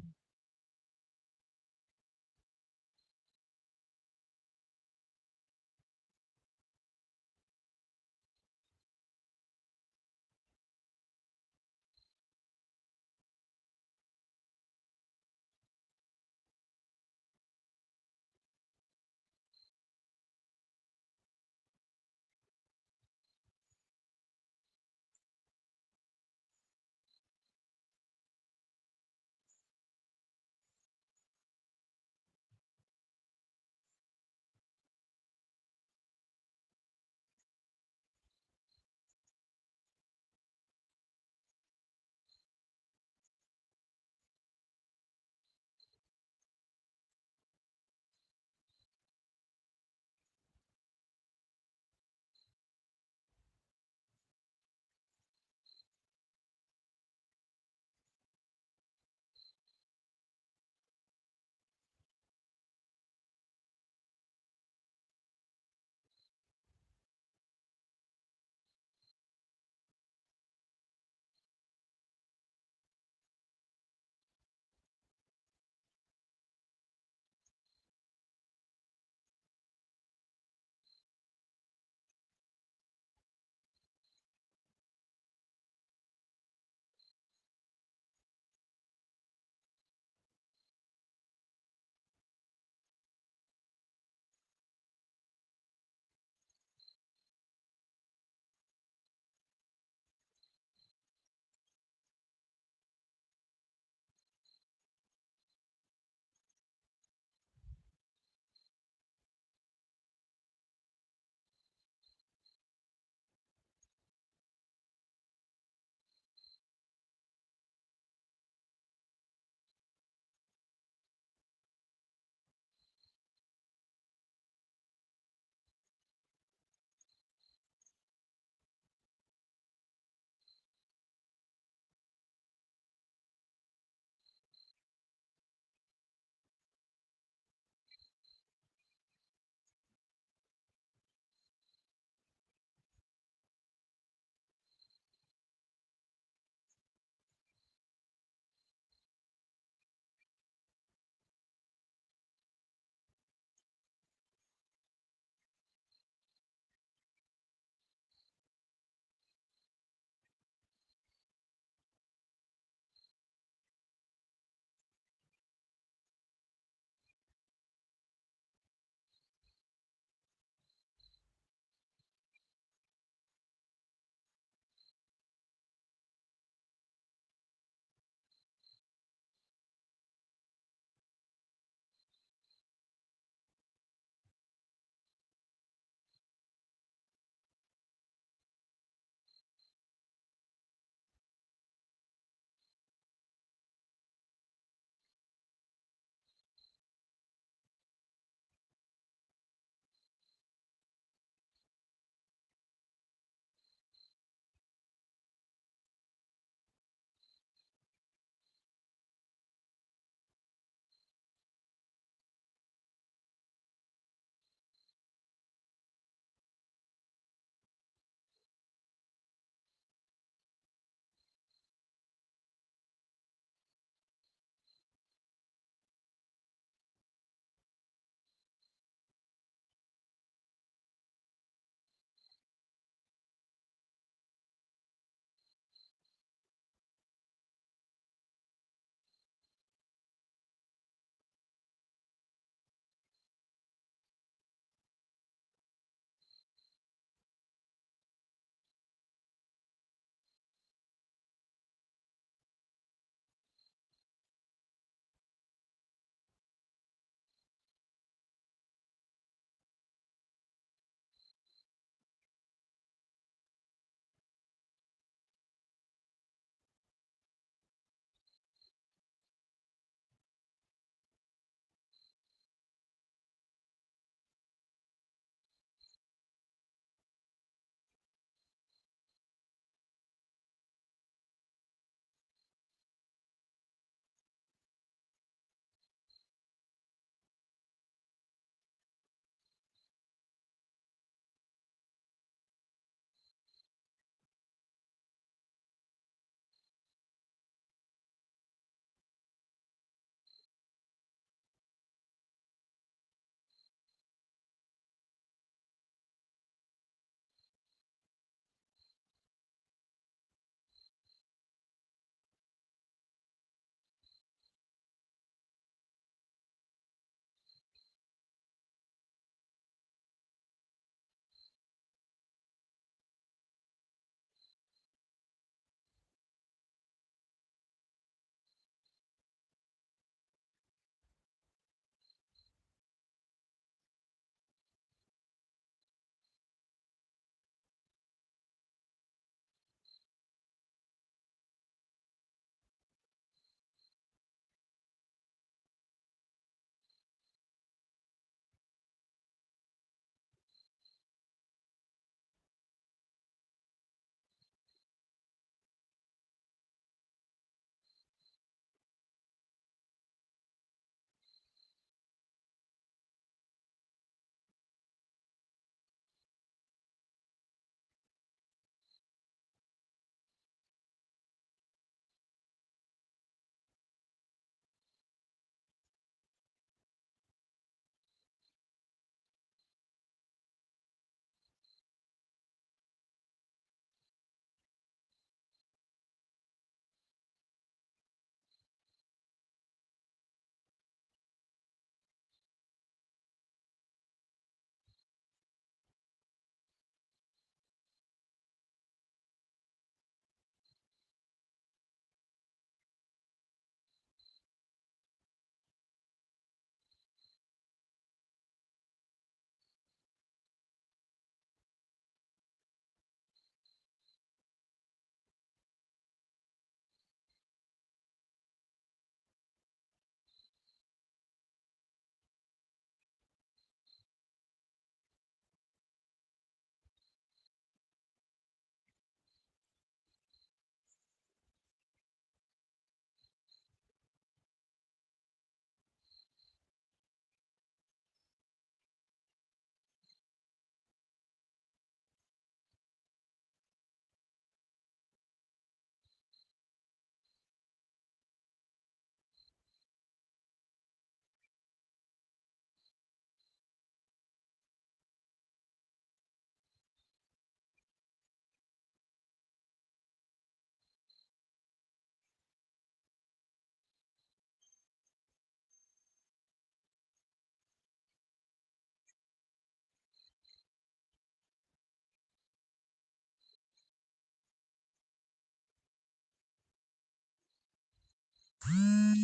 हमार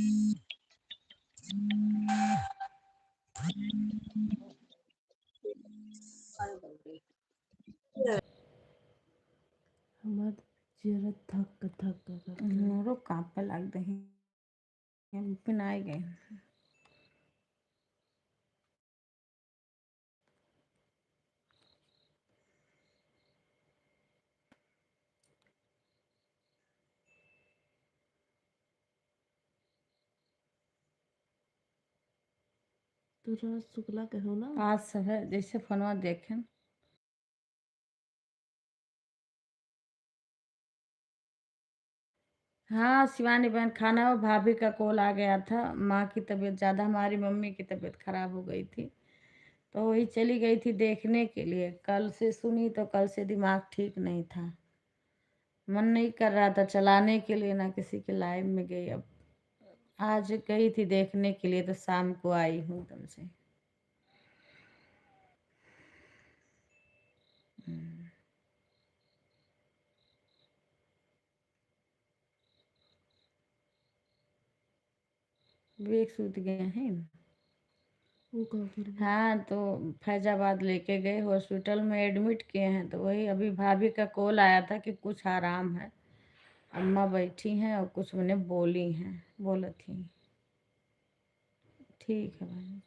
जरा थक थक करके मोरो कांपे लाग दही पिनाई गए। तोरा शुक्ला के हो ना आज सब है जैसे फोनवा देखें। हाँ शिवानी बहन खाना, वो भाभी का कॉल आ गया था। माँ की तबीयत ज़्यादा, हमारी मम्मी की तबीयत खराब हो गई थी, तो वही चली गई थी देखने के लिए। कल से सुनी तो कल से दिमाग ठीक नहीं था, मन नहीं कर रहा था चलाने के लिए, ना किसी के लाइव में गई। अब आज गई थी देखने के लिए, तो शाम को आई हूँ एकदम से। विवेक सूत गए हैं। वो कहाँ पर गया? हाँ तो फैजाबाद लेके गए, हॉस्पिटल में एडमिट किए हैं। तो वही अभी भाभी का कॉल आया था कि कुछ आराम है, अम्मा बैठी हैं और कुछ मैंने बोली हैं, बोला थी। ठीक है भाई।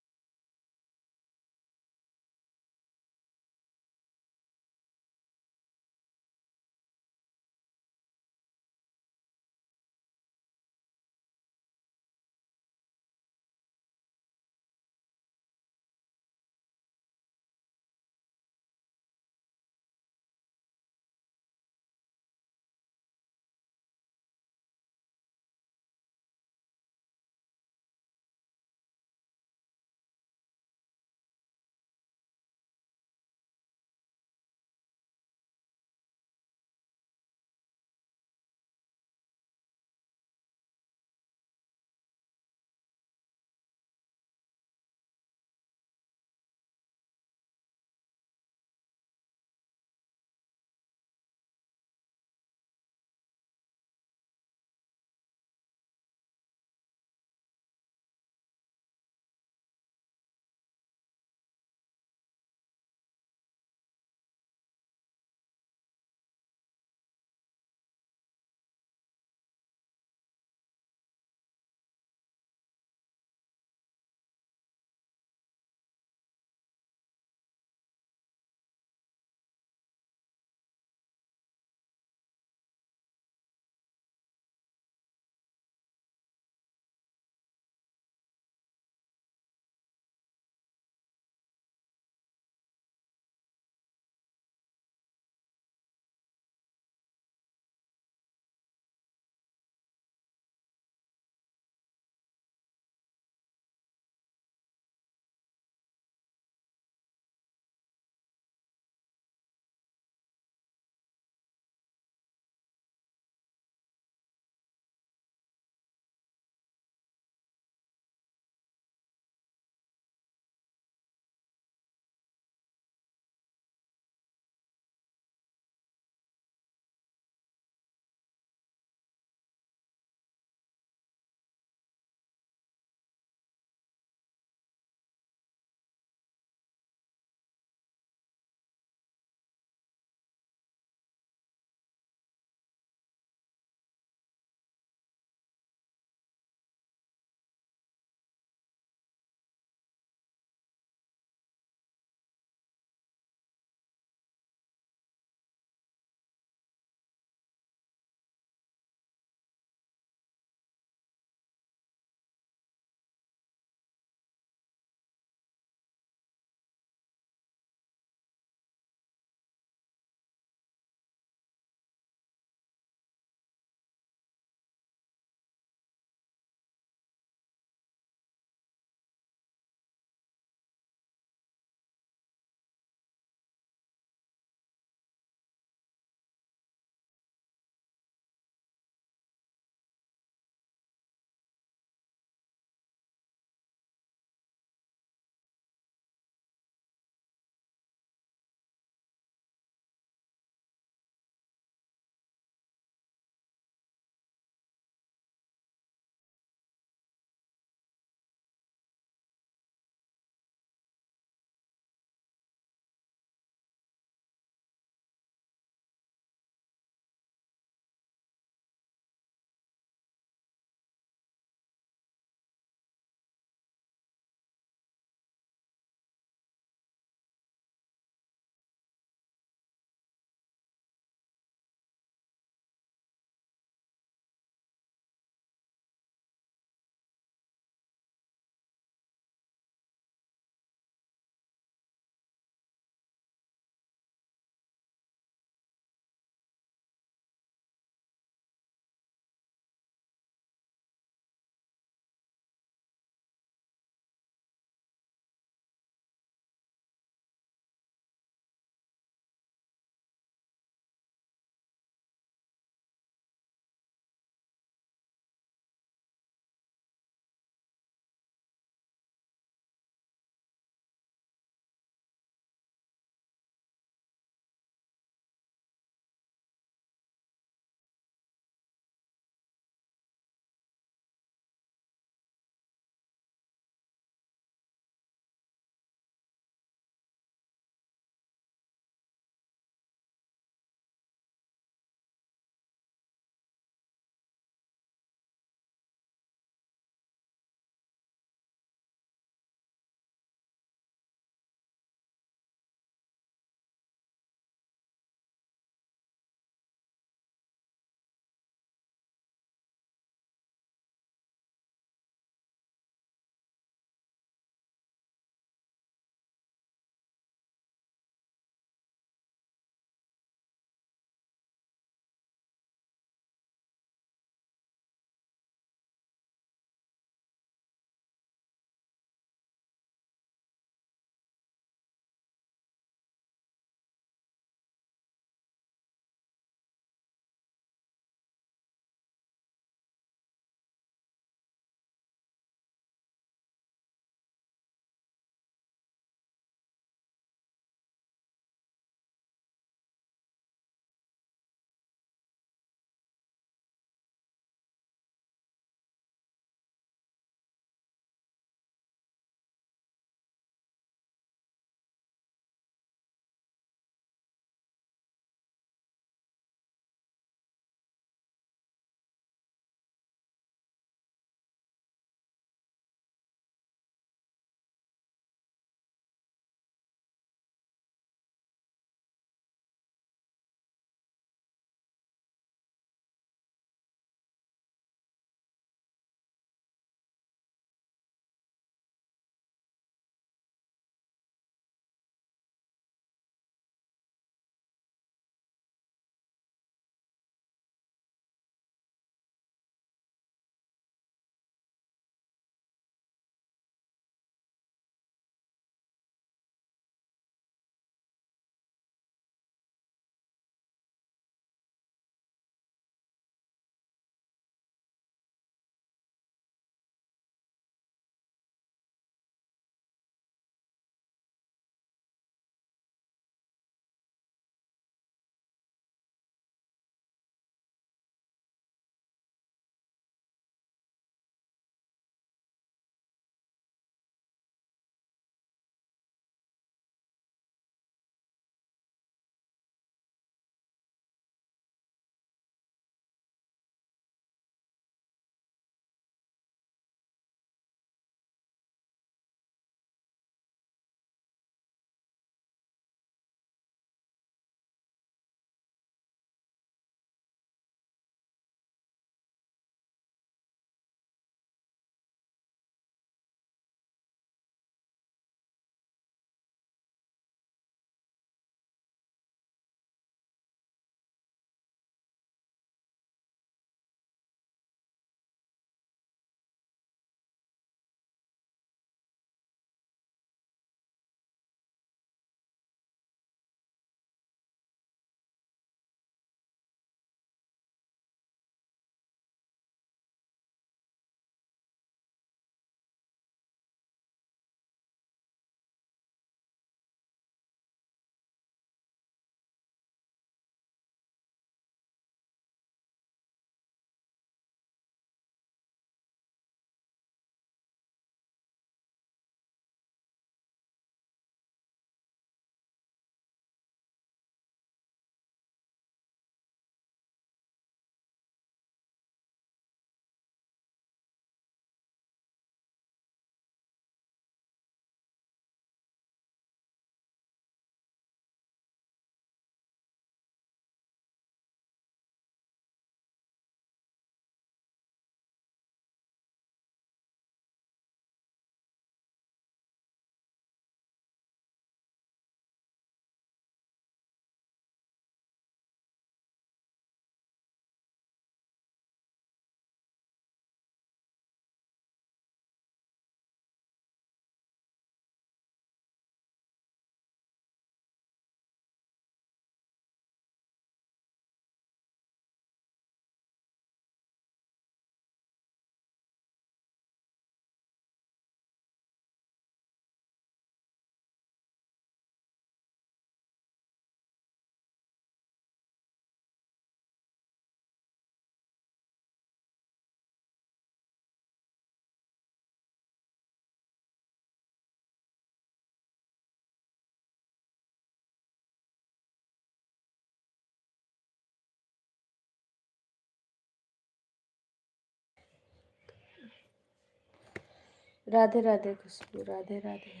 राधे राधे खुशबू, राधे राधे।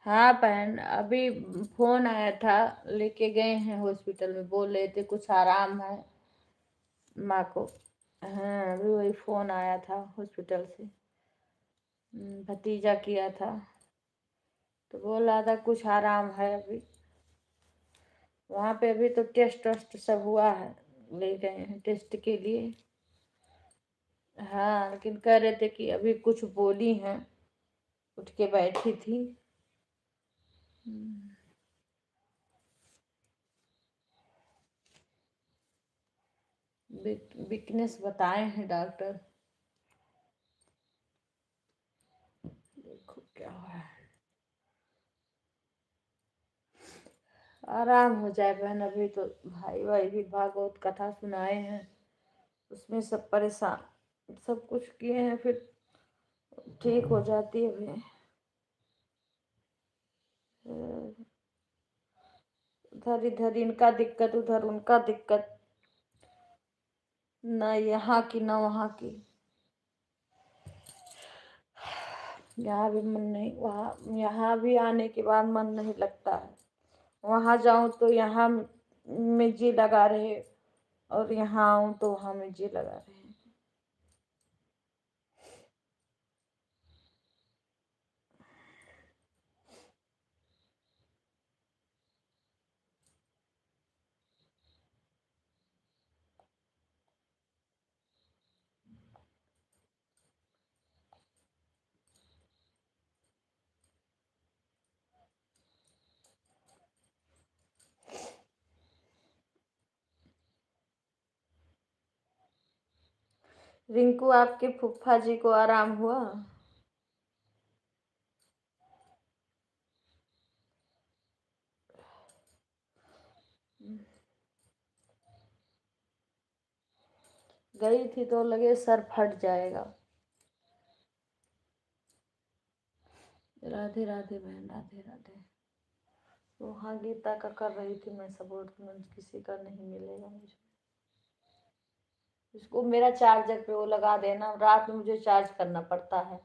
हाँ बहन, अभी फोन आया था, लेके गए हैं हॉस्पिटल में, बोल रहे थे कुछ आराम है माँ को। हाँ, अभी वही फोन आया था हॉस्पिटल से। भतीजा किया था, तो बोल रहा था कुछ आराम है अभी। वहाँ पे अभी तो टेस्ट वेस्ट सब हुआ है, ले गए हैं टेस्ट के लिए। हाँ, लेकिन कह रहे थे कि अभी कुछ बोली हैं, उठ के बैठी थी। वीकनेस बताए हैं डॉक्टर, देखो क्या है। आराम हो जाए बहन, अभी तो भाई भाई भी भागवत कथा सुनाए हैं, उसमें सब परेशान सब कुछ किए हैं, फिर ठीक हो जाती है अभी। उधर इधर इनका दिक्कत, उधर उनका दिक्कत, ना यहाँ की ना वहाँ की। यहाँ भी मन नहीं, वहाँ यहाँ भी आने के बाद मन नहीं लगता है। वहाँ जाऊं तो यहाँ में जी लगा रहे, और यहाँ आऊं तो वहाँ में जी लगा रहे। रिंकू, आपके फूफा जी को आराम हुआ? गई थी तो लगे सर फट जाएगा। राधे राधे बहन, राधे राधे। तो हाँ, गीता का कर रही थी मैं सपोर्ट, किसी का नहीं मिलेगा मुझे। इसको मेरा चार्जर पे वो लगा देना, रात में मुझे चार्ज करना पड़ता है,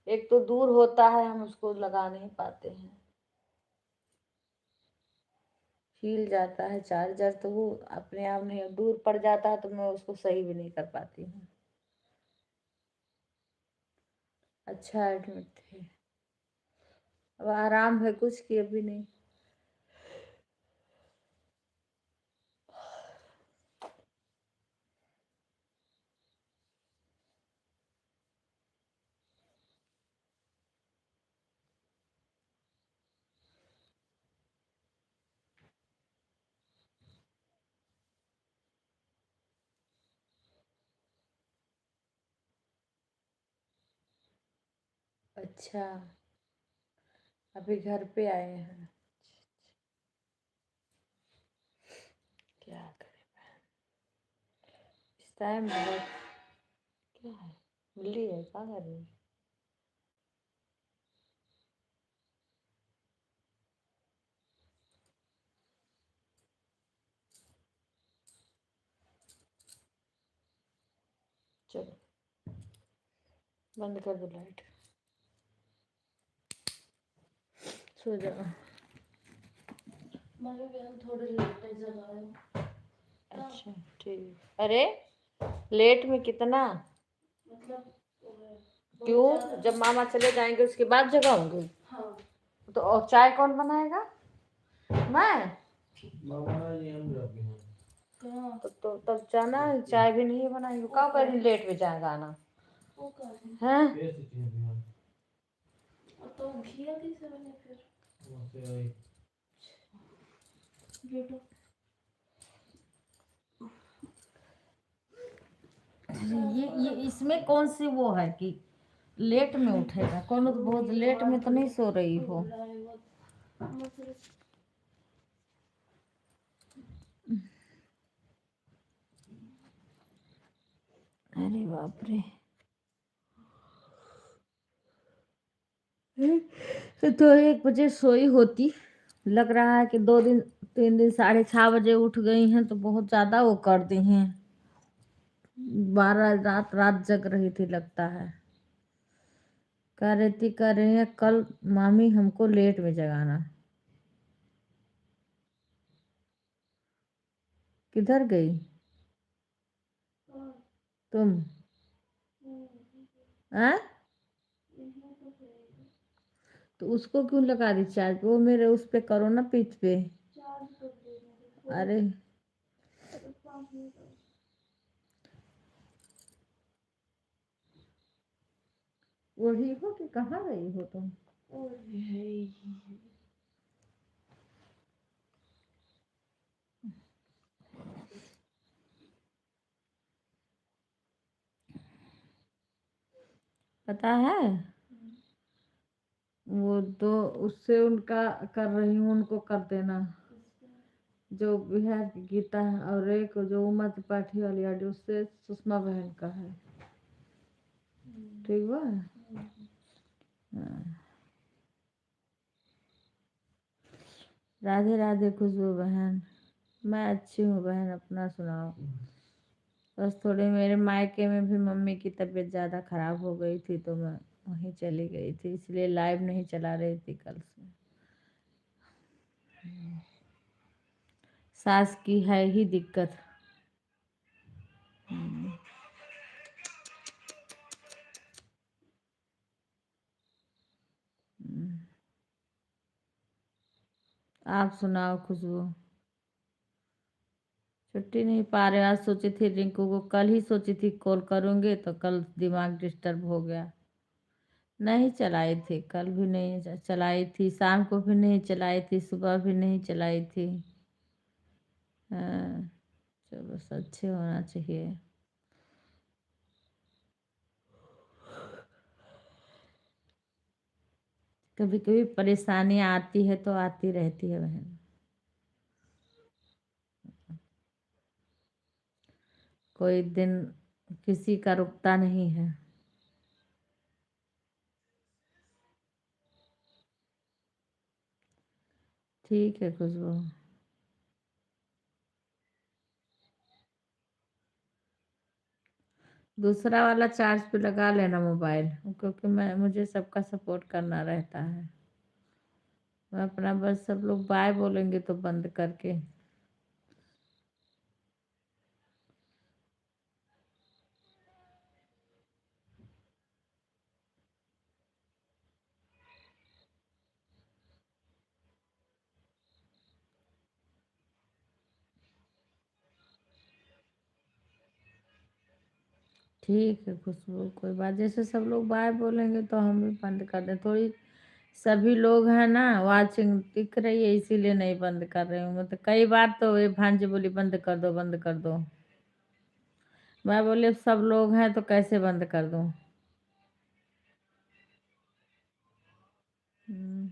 एक तो दूर होता है, हम उसको लगा नहीं पाते हैं, हिल जाता है चार्जर, तो वो अपने आप नहीं, दूर पड़ जाता है तो मैं उसको सही भी नहीं कर पाती हूँ। अच्छा एडमिट थे? अब आराम है कुछ की अभी नहीं। अच्छा, अभी घर पे आए हैं। क्या करें, इस टाइम बहुत क्या है, मिली है क्या कर रही है? चलो बंद कर दो लाइट, सो जाओ। मम्मी बहन थोड़े लेट है जगाए। अच्छा ठीक। अरे लेट में कितना? मतलब क्यों, जब मामा चले जाएंगे उसके बाद जगाऊंगी? हाँ। तो और चाय कौन बनाएगा? मैं? कहाँ? तो तब जाना, चाय भी नहीं बनाएंगे, कहाँ कर लेट में जाएगा आना वो कर है? तो घिया कैसे बने फिर? बेटा ये इसमें कौन सी वो है कि लेट में उठेगा? कौन तो बहुत लेट में तो नहीं सो रही हो? अरे बाप रे, तो 1 बजे सोई होती। लग रहा है कि 2 दिन 3 दिन 6:30 बजे उठ गई हैं, तो बहुत ज्यादा वो कर दी हैं। 12 रात रात जग रही थी लगता है। कह रही है कल मामी हमको लेट में जगाना। किधर गई तुम? हैं? तो उसको क्यों लगा दी चार्ज? वो मेरे उस पे करो ना, पीठ पे। अरे वही हो कि कहाँ गई हो तुम? पता है, वो तो उससे उनका कर रही हूँ, उनको कर देना। जो बिहार की गीता है, और एक जो उमा त्रिपाठी वाली ऑडियो, उससे सुषमा बहन का है। ठीक बा? हाँ। राधे राधे खुशबू बहन। मैं अच्छी हूँ बहन, अपना सुनाओ। बस थोड़ी मेरे मायके में भी मम्मी की तबीयत ज़्यादा खराब हो गई थी, तो मैं वहीं चली गई थी, इसलिए लाइव नहीं चला रही थी कल से। सास की है ही दिक्कत। आप सुनाओ खुशबू। छुट्टी नहीं पा रहे, आज सोची थी रिंकू को, कल ही सोची थी कॉल करूँगी, तो कल दिमाग डिस्टर्ब हो गया, नहीं चलाई थी। कल भी नहीं चलाई थी, शाम को भी नहीं चलाई थी, सुबह भी नहीं चलाई थी। हाँ, चलो बस अच्छे होना चाहिए। कभी कभी परेशानियाँ आती है तो आती रहती है बहन, कोई दिन किसी का रुकता नहीं है। ठीक है खुशबू। दूसरा वाला चार्ज पे लगा लेना मोबाइल, क्योंकि मुझे सबका सपोर्ट करना रहता है। मैं अपना बस, सब लोग बाय बोलेंगे तो बंद करके। ठीक है खुशबू, कोई बात, जैसे सब लोग बाय बोलेंगे तो हम भी बंद कर दें थोड़ी। सभी लोग हैं ना, वाचिंग दिख रही है इसीलिए नहीं बंद कर रही हूँ। मतलब कई बार तो ये भांजी बोली बंद कर दो बंद कर दो। मैं बोली अब सब लोग हैं तो कैसे बंद कर दूँ। हम्म,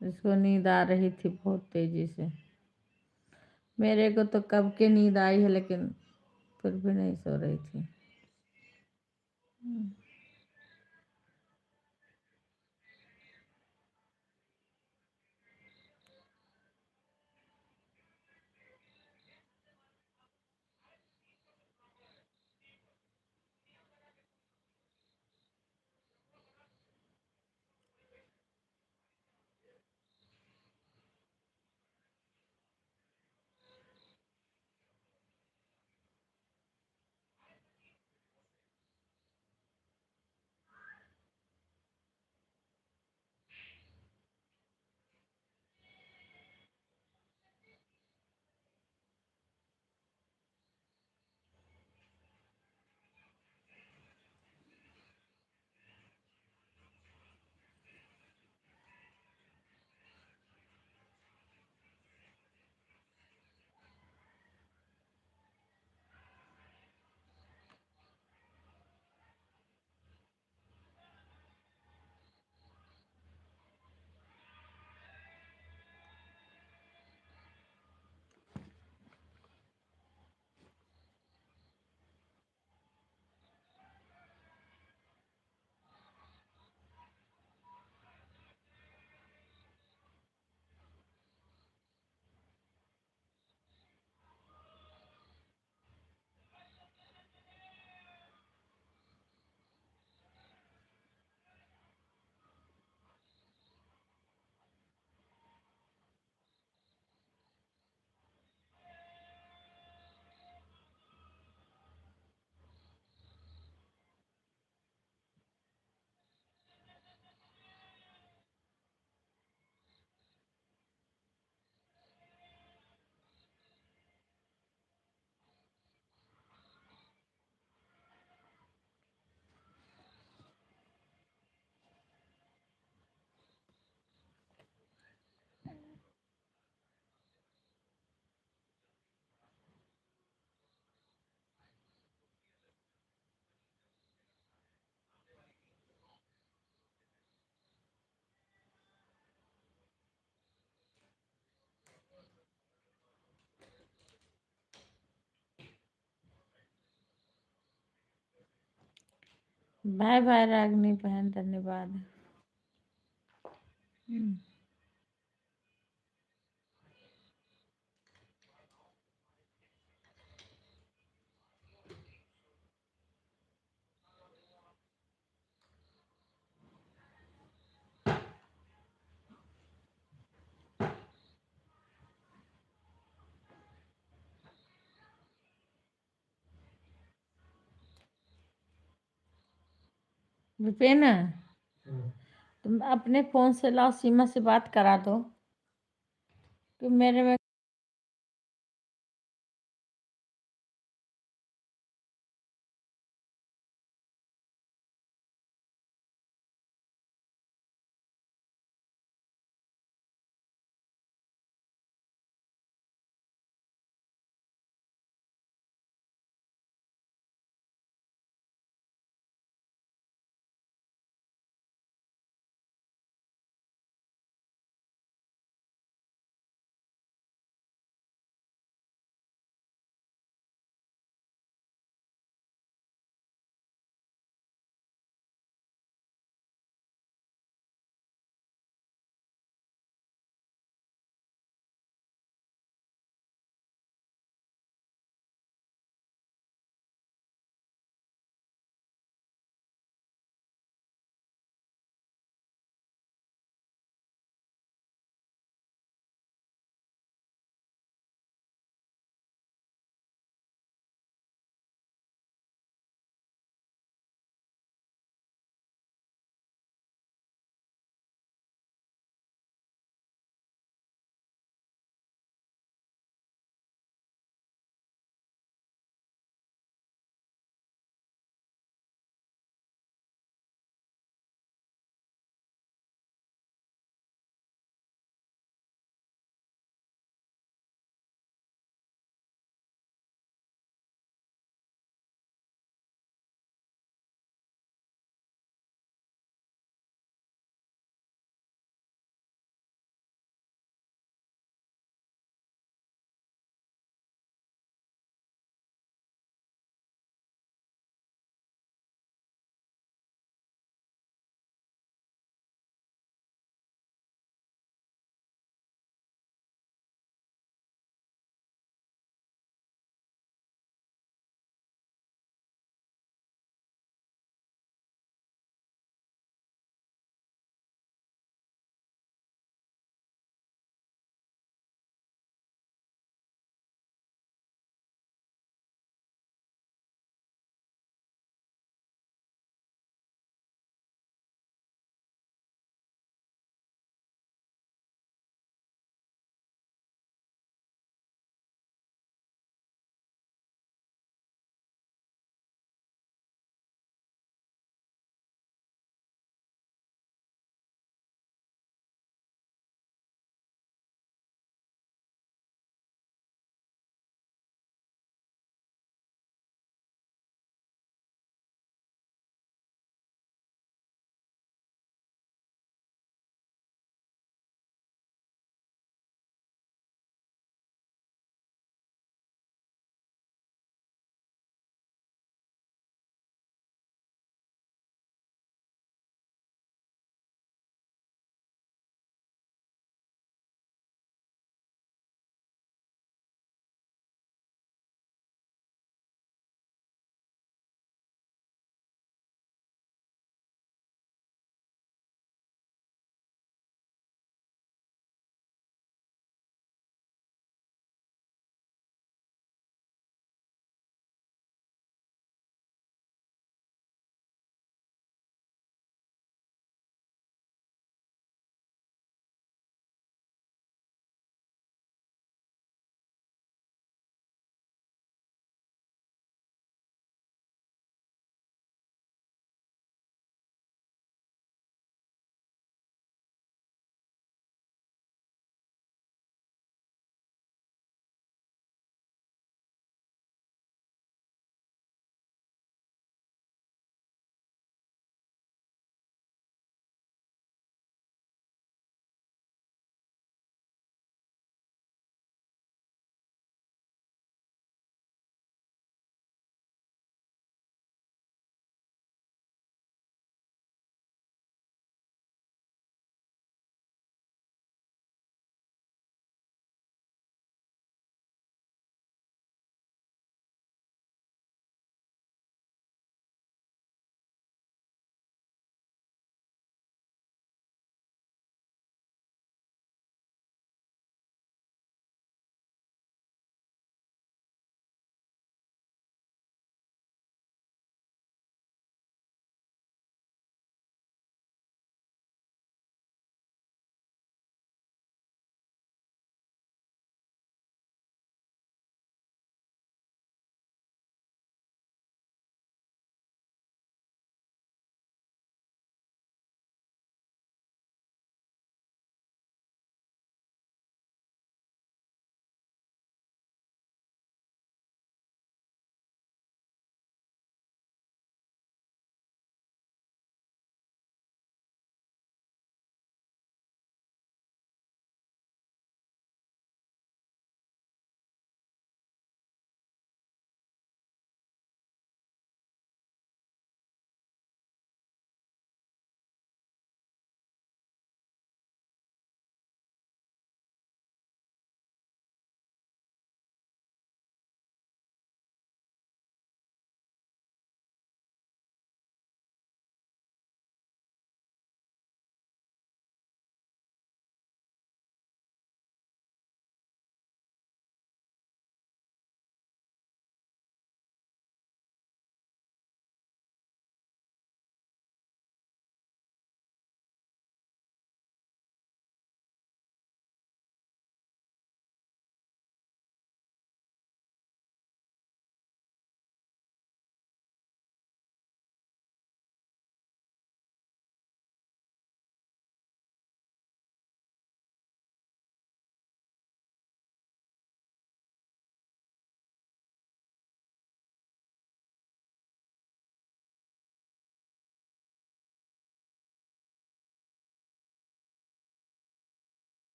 इसको नींद आ रही थी बहुत तेजी से। मेरे को तो कब की नींद आई है लेकिन फिर भी नहीं सो रही थी। बाय बाय रागनी बहन, धन्यवाद। हम्म। विपिन, तुम अपने फोन से लाओ, सीमा से बात करा दो कि मेरे में